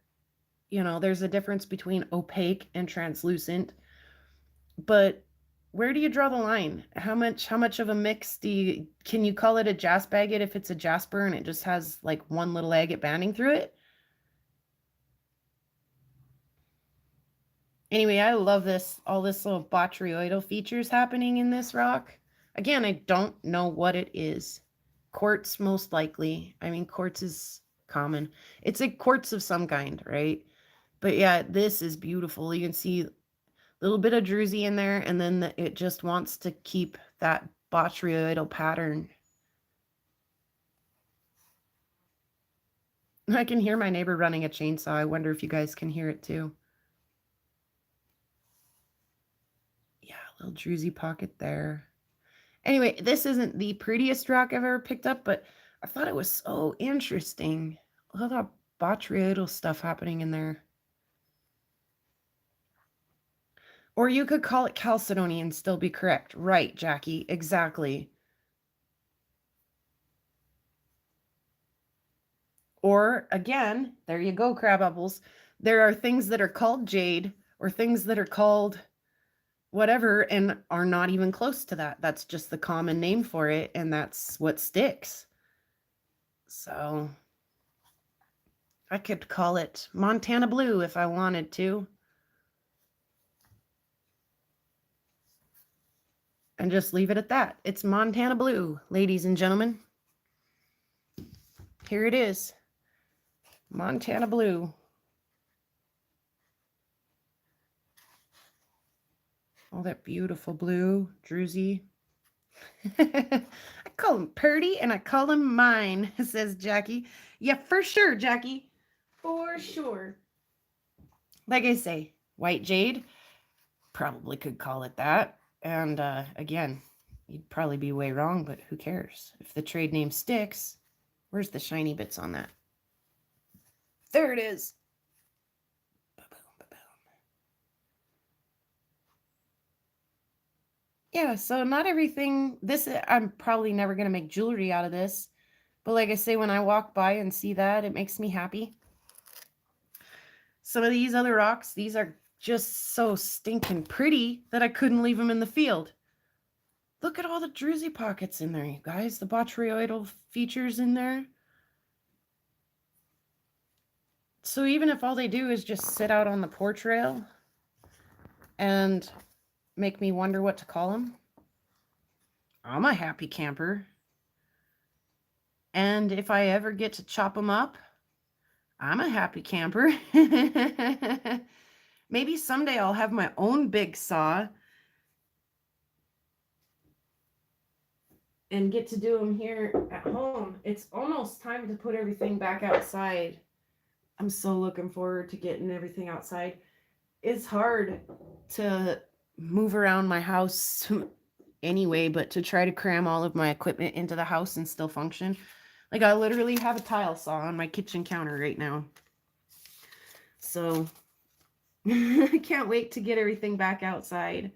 you know, there's a difference between opaque and translucent. But where do you draw the line? How much of a mix can you call it a jasp agate if it's a jasper and it just has like one little agate banding through it? Anyway, I love this, all this little botryoidal features happening in this rock. Again, I don't know what it is. Quartz, most likely. I mean, quartz is common. It's a quartz of some kind, right? But yeah, this is beautiful. You can see a little bit of druzy in there, and then it just wants to keep that botryoidal pattern. I can hear my neighbor running a chainsaw. I wonder if you guys can hear it too. Yeah, a little druzy pocket there. Anyway, this isn't the prettiest rock I've ever picked up, but I thought it was so interesting. Look at that botryoidal stuff happening in there. Or you could call it chalcedony and still be correct. Right, Jackie, exactly. Or again, there you go, crab apples. There are things that are called jade or things that are called whatever and are not even close to that. That's just the common name for it, and that's what sticks. So I could call it Montana blue if I wanted to. And just leave it at that. It's Montana blue, ladies and gentlemen. Here it is. Montana blue. All that beautiful blue, druzy. I call him Purdy and I call him mine, says Jackie. Yeah, for sure, Jackie. For sure. Like I say, white jade, probably could call it that. And again, you'd probably be way wrong, but who cares? If the trade name sticks, where's the shiny bits on that? There it is. Yeah, so not everything, this, I'm probably never going to make jewelry out of this. But like I say, when I walk by and see that, it makes me happy. Some of these other rocks, these are just so stinking pretty that I couldn't leave them in the field. Look at all the druzy pockets in there, you guys. The botryoidal features in there. So even if all they do is just sit out on the porch rail, and make me wonder what to call them, I'm a happy camper. And if I ever get to chop them up, I'm a happy camper. Maybe someday I'll have my own big saw and get to do them here at home. It's almost time to put everything back outside. I'm so looking forward to getting everything outside. It's hard to move around my house anyway, but to try to cram all of my equipment into the house and still function. Like, I literally have a tile saw on my kitchen counter right now. So I can't wait to get everything back outside.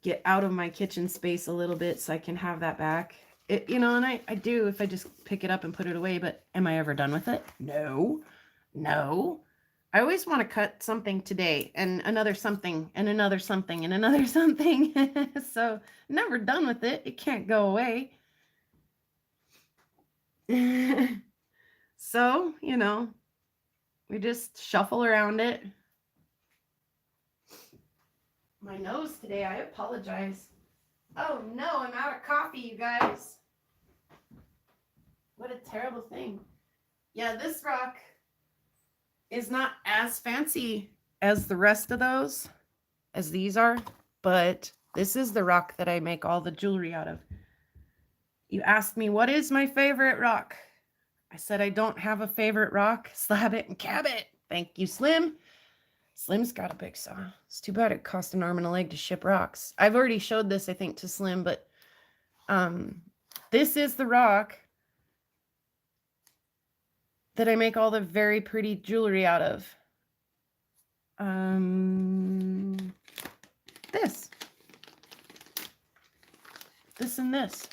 Get out of my kitchen space a little bit so I can have that back. And I do if I just pick it up and put it away, but am I ever done with it? No. I always want to cut something today and another something and another something and another something. So never done with it. It can't go away. So, we just shuffle around it. My nose today, I apologize. Oh no, I'm out of coffee, you guys. What a terrible thing. Yeah, this rock is not as fancy as the rest of those, as these are, but this is the rock that I make all the jewelry out of. You asked me, what is my favorite rock? I said, I don't have a favorite rock. Slab it and cab it. Thank you, Slim. Slim's got a big saw. It's too bad it cost an arm and a leg to ship rocks. I've already showed this, I think, to Slim, but this is the rock that I make all the very pretty jewelry out of. This and this.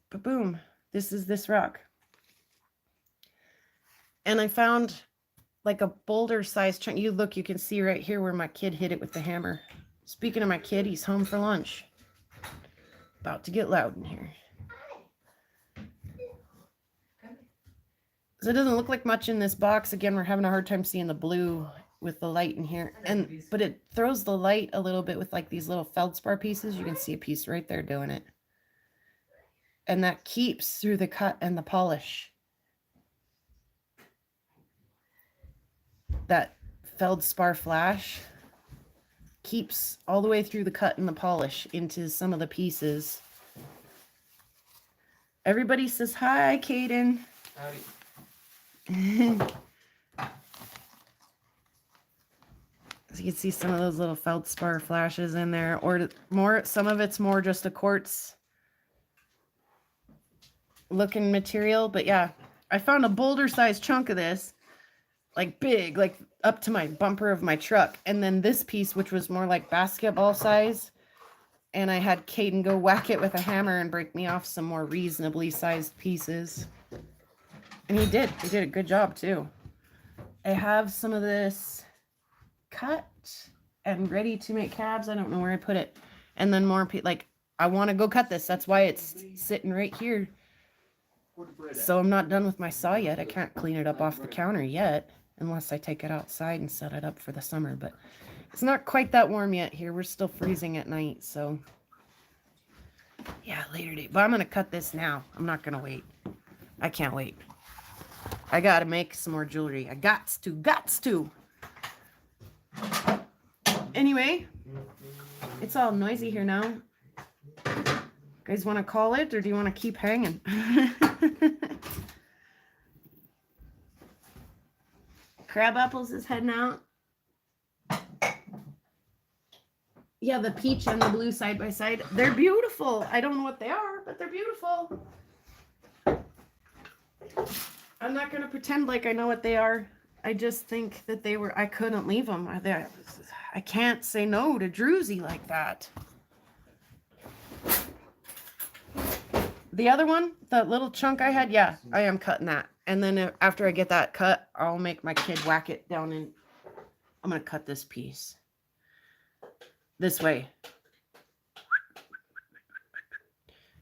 But boom, this is this rock. And I found like a boulder sized chunk. You can see right here where my kid hit it with the hammer. Speaking of my kid, he's home for lunch. About to get loud in here. So it doesn't look like much in this box. Again, we're having a hard time seeing the blue with the light in here. But it throws the light a little bit with like these little feldspar pieces. You can see a piece right there doing it. And that keeps through the cut and the polish. That feldspar flash keeps all the way through the cut and the polish into some of the pieces. Everybody says hi, Caden. Howdy. So you can see some of those little feldspar flashes in there, or some of it's more just a quartz looking material. But yeah, I found a boulder sized chunk of this, like big, like up to my bumper of my truck. And then this piece, which was more like basketball size, and I had Caden go whack it with a hammer and break me off some more reasonably sized pieces. And he did a good job too. I have some of this cut and ready to make cabs. I don't know where I put it. And then more, like, I want to go cut this. That's why it's sitting right here. So I'm not done with my saw yet. I can't clean it up off the counter yet, unless I take it outside and set it up for the summer. But it's not quite that warm yet here. We're still freezing at night. So yeah, later date. But I'm going to cut this now. I'm not going to wait. I can't wait. I got to make some more jewelry. I gots to. Anyway, it's all noisy here now. Guys want to call it, or do you want to keep hanging? Crab Apples is heading out. Yeah, the peach and the blue side by side. They're beautiful. I don't know what they are, but they're beautiful. I'm not going to pretend like I know what they are. I just think that I couldn't leave them. I can't say no to Druzy like that. The other one, that little chunk I had, yeah, I am cutting that. And then after I get that cut, I'll make my kid whack it down in. I'm going to cut this piece this way.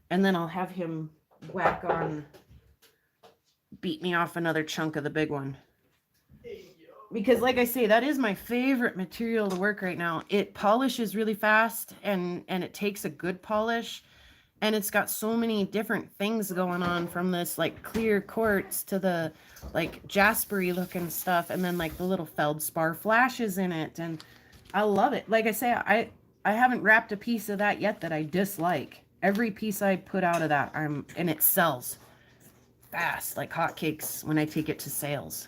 And then I'll have him whack on, beat me off another chunk of the big one. because like I say, that is my favorite material to work right now. It polishes really fast and it takes a good polish, and it's got so many different things going on, from this like clear quartz to the like jaspery looking stuff, and then like the little feldspar flashes in it, and I love it. Like I say, I haven't wrapped a piece of that yet that I dislike. Every piece I put out of that, and it sells fast like hotcakes when I take it to sales.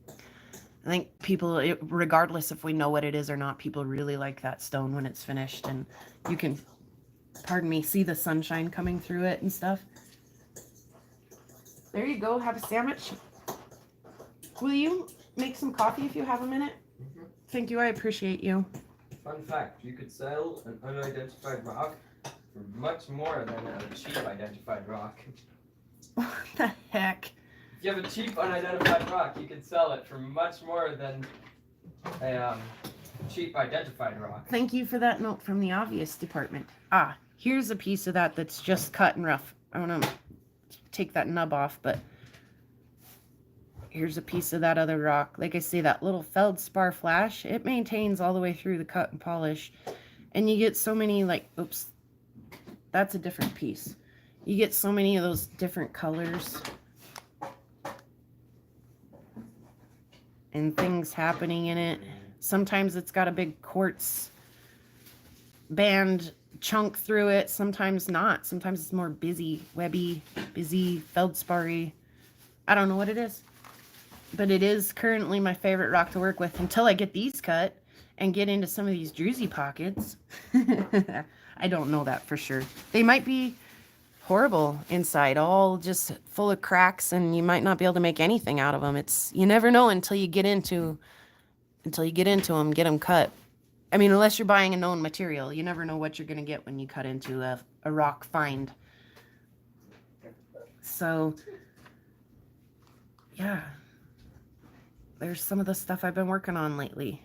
I think people, regardless if we know what it is or not, people really like that stone when it's finished, and you can, pardon me, see the sunshine coming through it and stuff. There you go. Have a sandwich. Will you make some coffee if you have a minute? Mm-hmm. Thank you. I appreciate you. Fun fact, you could sell an unidentified rock for much more than a cheap identified rock. What the heck? If you have a cheap unidentified rock, you could sell it for much more than a cheap identified rock. Thank you for that note from the obvious department. Ah, here's a piece of that that's just cut and rough. I want to take that nub off, but here's a piece of that other rock. Like I say, that little feldspar flash, it maintains all the way through the cut and polish. And you get so many, like, oops, that's a different piece. You get so many of those different colors and things happening in it. Sometimes it's got a big quartz band chunk through it, sometimes not. Sometimes it's more busy, webby, busy, feldspar-y. I don't know what it is, but it is currently my favorite rock to work with until I get these cut and get into some of these druzy pockets. I don't know that for sure. They might be horrible inside, all just full of cracks, and you might not be able to make anything out of them. It's, you never know until you get into them, get them cut. I mean, unless you're buying a known material, you never know what you're going to get when you cut into a rock find. So, yeah, there's some of the stuff I've been working on lately.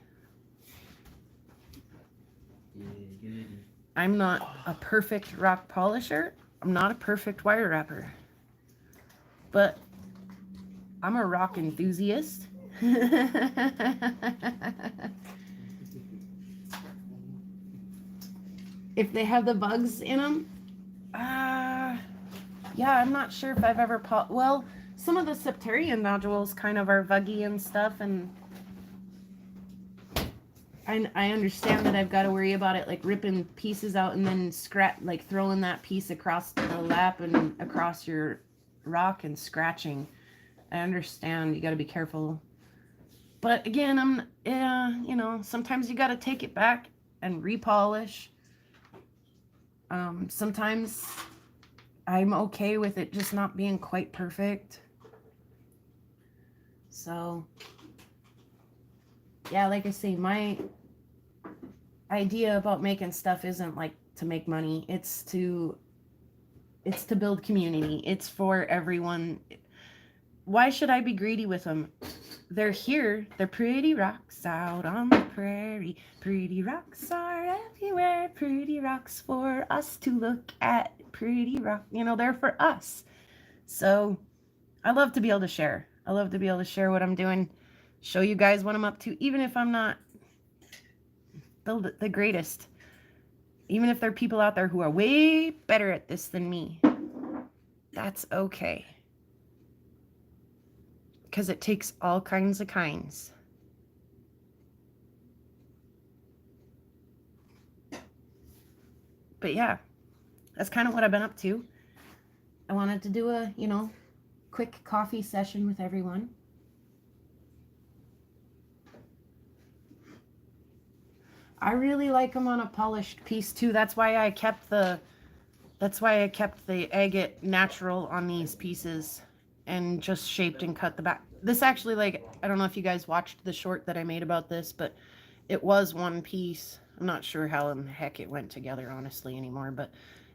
I'm not a perfect rock polisher. I'm not a perfect wire wrapper. But I'm a rock enthusiast. If they have the bugs in them, yeah, I'm not sure if I've ever well, some of the septarian nodules kind of are vuggy and stuff, and I understand that I've got to worry about it, like ripping pieces out and then like throwing that piece across the lap and across your rock and scratching. I understand you got to be careful. But again, you know, sometimes you got to take it back and repolish. Sometimes I'm okay with it just not being quite perfect. So, yeah, like I say, my idea about making stuff isn't like to make money. It's to build community. It's for everyone. Why should I be greedy with them? They're here. They're pretty rocks out on the prairie. Pretty rocks are everywhere. Pretty rocks for us to look at. Pretty rock, you know, they're for us. So I love to be able to share. I love to be able to share what I'm doing, show you guys what I'm up to, even if I'm not the greatest. Even if there are people out there who are way better at this than me, that's okay. Because it takes all kinds of kinds. But yeah, that's kind of what I've been up to. I wanted to do a, you know, quick coffee session with everyone. I really like them on a polished piece too. That's why I kept the agate natural on these pieces and just shaped and cut the back. This actually, like, I don't know if you guys watched the short that I made about this, but it was one piece. I'm not sure how in the heck it went together, honestly, anymore, but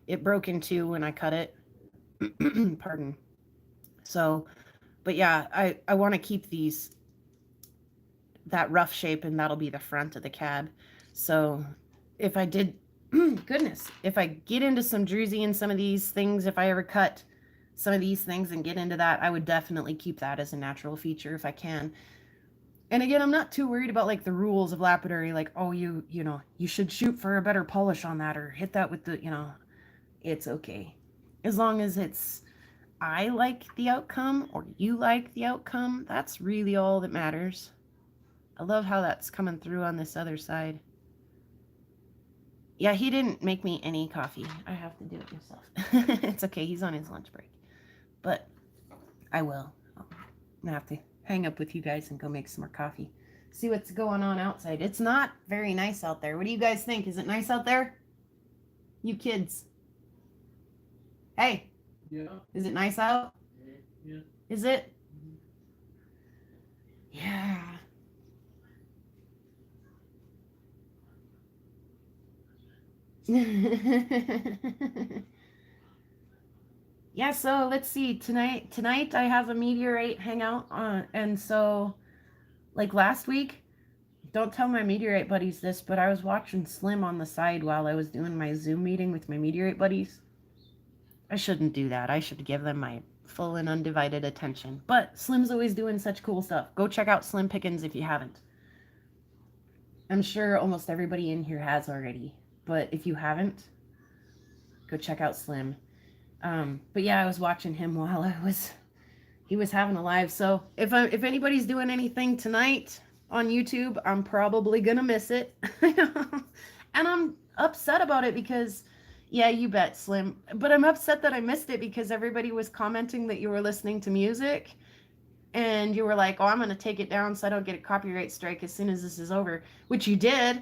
it broke in two when I cut it. Pardon. So, but yeah, I want to keep that rough shape, and that'll be the front of the cab. So if I did, goodness, if I get into some druzy and some of these things, if I ever cut some of these things and get into that, I would definitely keep that as a natural feature if I can. And again, I'm not too worried about like the rules of lapidary, like, oh, you know, you should shoot for a better polish on that or hit that with the, you know, it's okay. As long as it's, I like the outcome or you like the outcome, that's really all that matters. I love how that's coming through on this other side. Yeah, he didn't make me any coffee. I have to do it myself. It's okay. He's on his lunch break. But I will. I'm going to have to hang up with you guys and go make some more coffee. See what's going on outside. It's not very nice out there. What do you guys think? Is it nice out there? You kids. Hey. Yeah. Is it nice out? Yeah. Is it? Yeah. Yeah, so let's see. Tonight I have a meteorite hangout and so like last week, don't tell my meteorite buddies this, but I was watching Slim on the side while I was doing my Zoom meeting with my meteorite buddies. I shouldn't do that. I should give them my full and undivided attention. But Slim's always doing such cool stuff. Go check out Slim Pickens if you haven't. I'm sure almost everybody in here has already. But if you haven't, go check out Slim. But yeah, I was watching him while he was having a live. So if anybody's doing anything tonight on YouTube, I'm probably gonna miss it. And I'm upset about it because, yeah, you bet, Slim. But I'm upset that I missed it because everybody was commenting that you were listening to music. And you were like, oh, I'm going to take it down so I don't get a copyright strike as soon as this is over, which you did.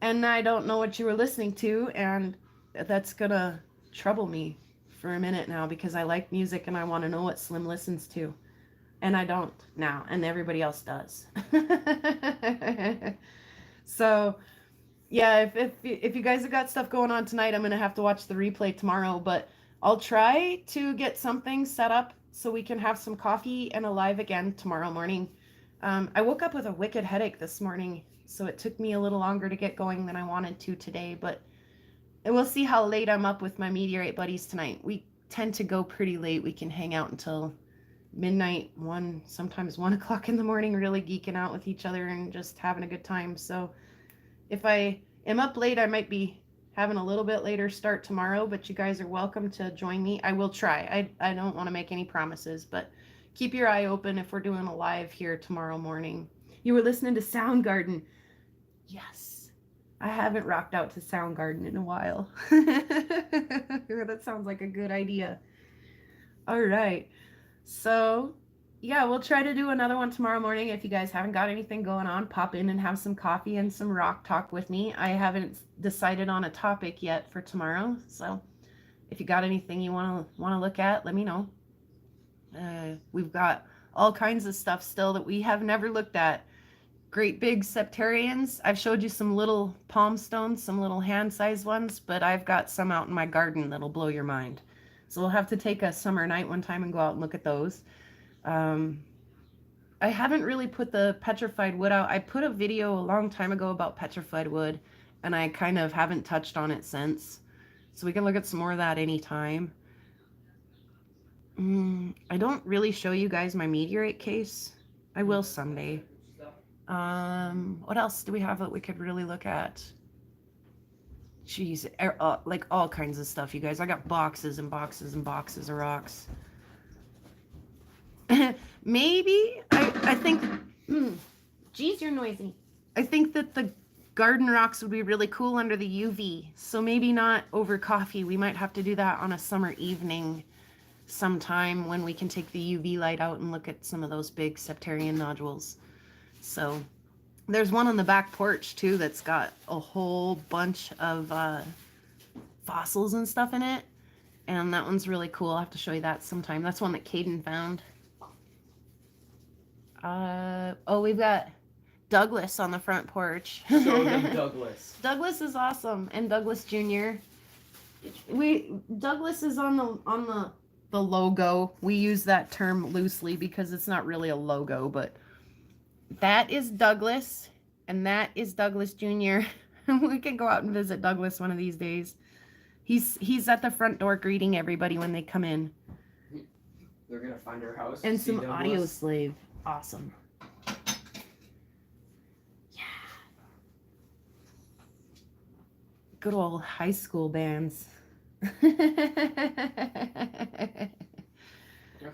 And I don't know what you were listening to. And that's going to trouble me for a minute now because I like music and I want to know what Slim listens to. And I don't now. And everybody else does. So, yeah, if you guys have got stuff going on tonight, I'm going to have to watch the replay tomorrow. But I'll try to get something set up so we can have some coffee and a live again tomorrow morning. I woke up with a wicked headache this morning, so it took me a little longer to get going than I wanted to today, but we'll see how late I'm up with my meteorite buddies tonight. We tend to go pretty late. We can hang out until midnight, sometimes 1 o'clock in the morning, really geeking out with each other and just having a good time. So if I am up late, I might be having a little bit later start tomorrow, but you guys are welcome to join me. I will try. I don't want to make any promises, but keep your eye open if we're doing a live here tomorrow morning. You were listening to Soundgarden. Yes. I haven't rocked out to Soundgarden in a while. That sounds like a good idea. All right. So, yeah, we'll try to do another one tomorrow morning. If you guys haven't got anything going on, pop in and have some coffee and some rock talk with me. I haven't decided on a topic yet for tomorrow, so if you got anything you want to look at, let me know. We've got all kinds of stuff still that we have never looked at. Great big septarians. I've showed you some little palm stones, some little hand-sized ones, but I've got some out in my garden that'll blow your mind. So we'll have to take a summer night one time and go out and look at those. I haven't really put the petrified wood out. I put a video a long time ago about petrified wood, and I kind of haven't touched on it since. So we can look at some more of that anytime. I don't really show you guys my meteorite case. I will someday. What else do we have that we could really look at? Jeez, like all kinds of stuff, you guys. I got boxes and boxes and boxes of rocks. Maybe I think geez, you're noisy. I think that the garden rocks would be really cool under the UV, so maybe not over coffee. We might have to do that on a summer evening sometime when we can take the UV light out and look at some of those big septarian nodules. So there's one on the back porch too that's got a whole bunch of fossils and stuff in it, and that one's really cool. I'll have to show you that sometime. That's one that Caden found. We've got Douglas on the front porch. Show them Douglas. Douglas is awesome, and Douglas Jr. Douglas is on the logo. We use that term loosely because it's not really a logo, but that is Douglas, and that is Douglas Jr. We can go out and visit Douglas one of these days. He's at the front door greeting everybody when they come in. They're gonna find our house And see some Douglas. audio slave. Awesome. good old high school bands. I've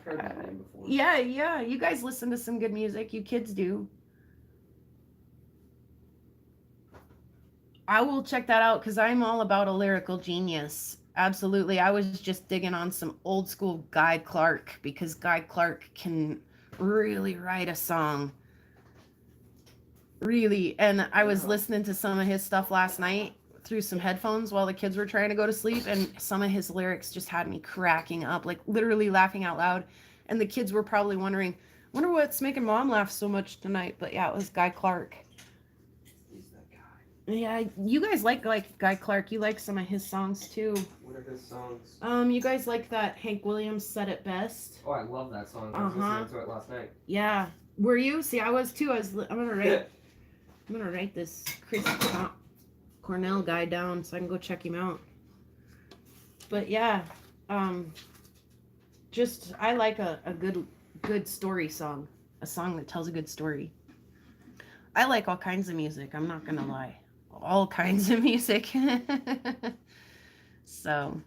heard that name before. Yeah. You guys listen to some good music. You kids do. I will check that out because I'm all about a lyrical genius. Absolutely. I was just digging on some old school Guy Clark because Guy Clark can really write a song. Really. And I was listening to some of his stuff last night through some headphones while the kids were trying to go to sleep, and some of his lyrics just had me cracking up, like literally laughing out loud. And the kids were probably wondering, wonder what's making mom laugh so much tonight. But yeah, it was Guy Clark. He's that guy. Yeah, you guys like Guy Clark. You like some of his songs too. What are his songs? You guys like that Hank Williams Said It Best? Oh, I love that song. I was listening to it last night. Yeah. Were you? See, I was too. I'm gonna write this Chris Cornell guy down so I can go check him out. But yeah, just I like a good story song, a song that tells a good story. I like all kinds of music. I'm not gonna lie, all kinds of music. So,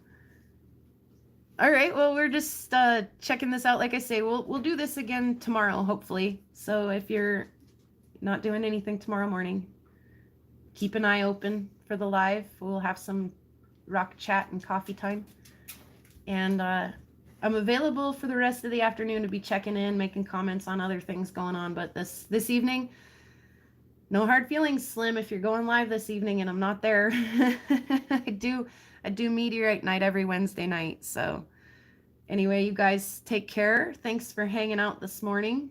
all right. Well, we're just checking this out. Like I say, we'll do this again tomorrow, hopefully. So if you're not doing anything tomorrow morning, keep an eye open for the live. We'll have some rock chat and coffee time. And I'm available for the rest of the afternoon to be checking in, making comments on other things going on. But this evening, no hard feelings, Slim, if you're going live this evening and I'm not there. I do Meteorite night every Wednesday night. So anyway, you guys take care. Thanks for hanging out this morning.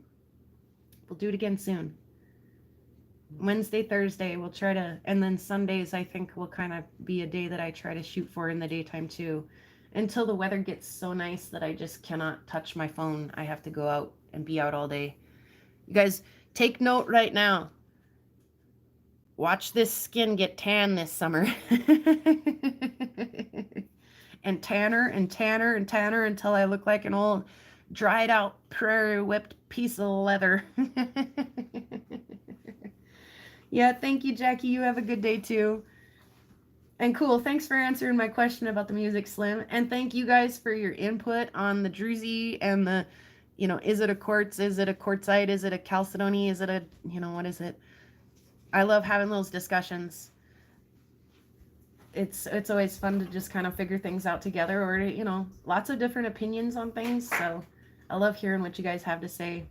We'll do it again soon. Wednesday, Thursday, we'll try to, and then Sundays, I think will kind of be a day that I try to shoot for in the daytime too, until the weather gets so nice that I just cannot touch my phone. I have to go out and be out all day. You guys, take note right now. Watch this skin get tan this summer. And tanner and tanner and tanner until I look like an old dried out prairie whipped piece of leather. Yeah, thank you, Jackie. You have a good day too. And cool, thanks for answering my question about the music, Slim. And thank you guys for your input on the Druzy and the, is it a quartz? Is it a quartzite? Is it a chalcedony? Is it a, what is it? I love having those discussions. It's always fun to just kind of figure things out together, or, lots of different opinions on things. So I love hearing what you guys have to say.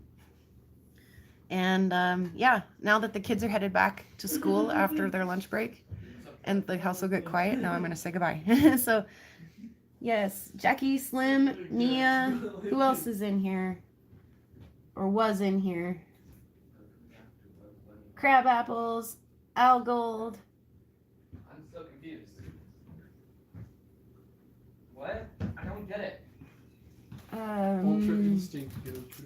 And yeah, now that the kids are headed back to school after their lunch break and the house will get quiet, now I'm going to say goodbye. So yes, Jackie, Slim, Mia, who else is in here or was in here? Crab Apples, Al Gold. I'm so confused. What? I don't get it. Ultra Instinct.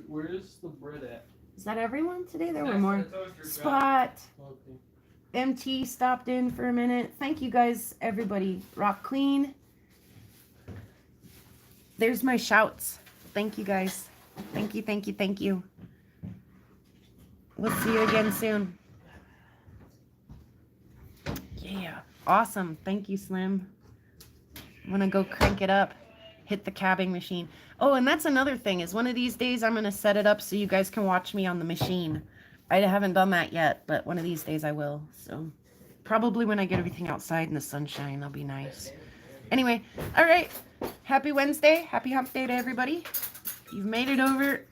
Where's the bread at? Is that everyone today? There were Next to more. the toaster strap. Spot. Okay. MT stopped in for a minute. Thank you guys, everybody. Rock Queen. There's my shouts. Thank you guys. Thank you, thank you, thank you. We'll see you again soon. Yeah. Awesome. Thank you, Slim. I'm going to go crank it up. Hit the cabbing machine. Oh, and that's another thing is one of these days I'm going to set it up so you guys can watch me on the machine. I haven't done that yet, but one of these days I will. So probably when I get everything outside in the sunshine, that'll be nice. Anyway, all right. Happy Wednesday. Happy hump day to everybody. You've made it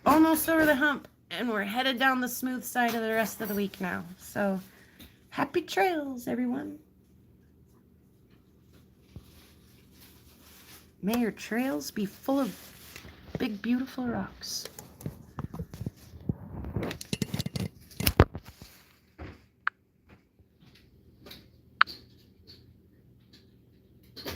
almost over the hump, and we're headed down the smooth side of the rest of the week now. So happy trails, everyone. May your trails be full of big, beautiful rocks.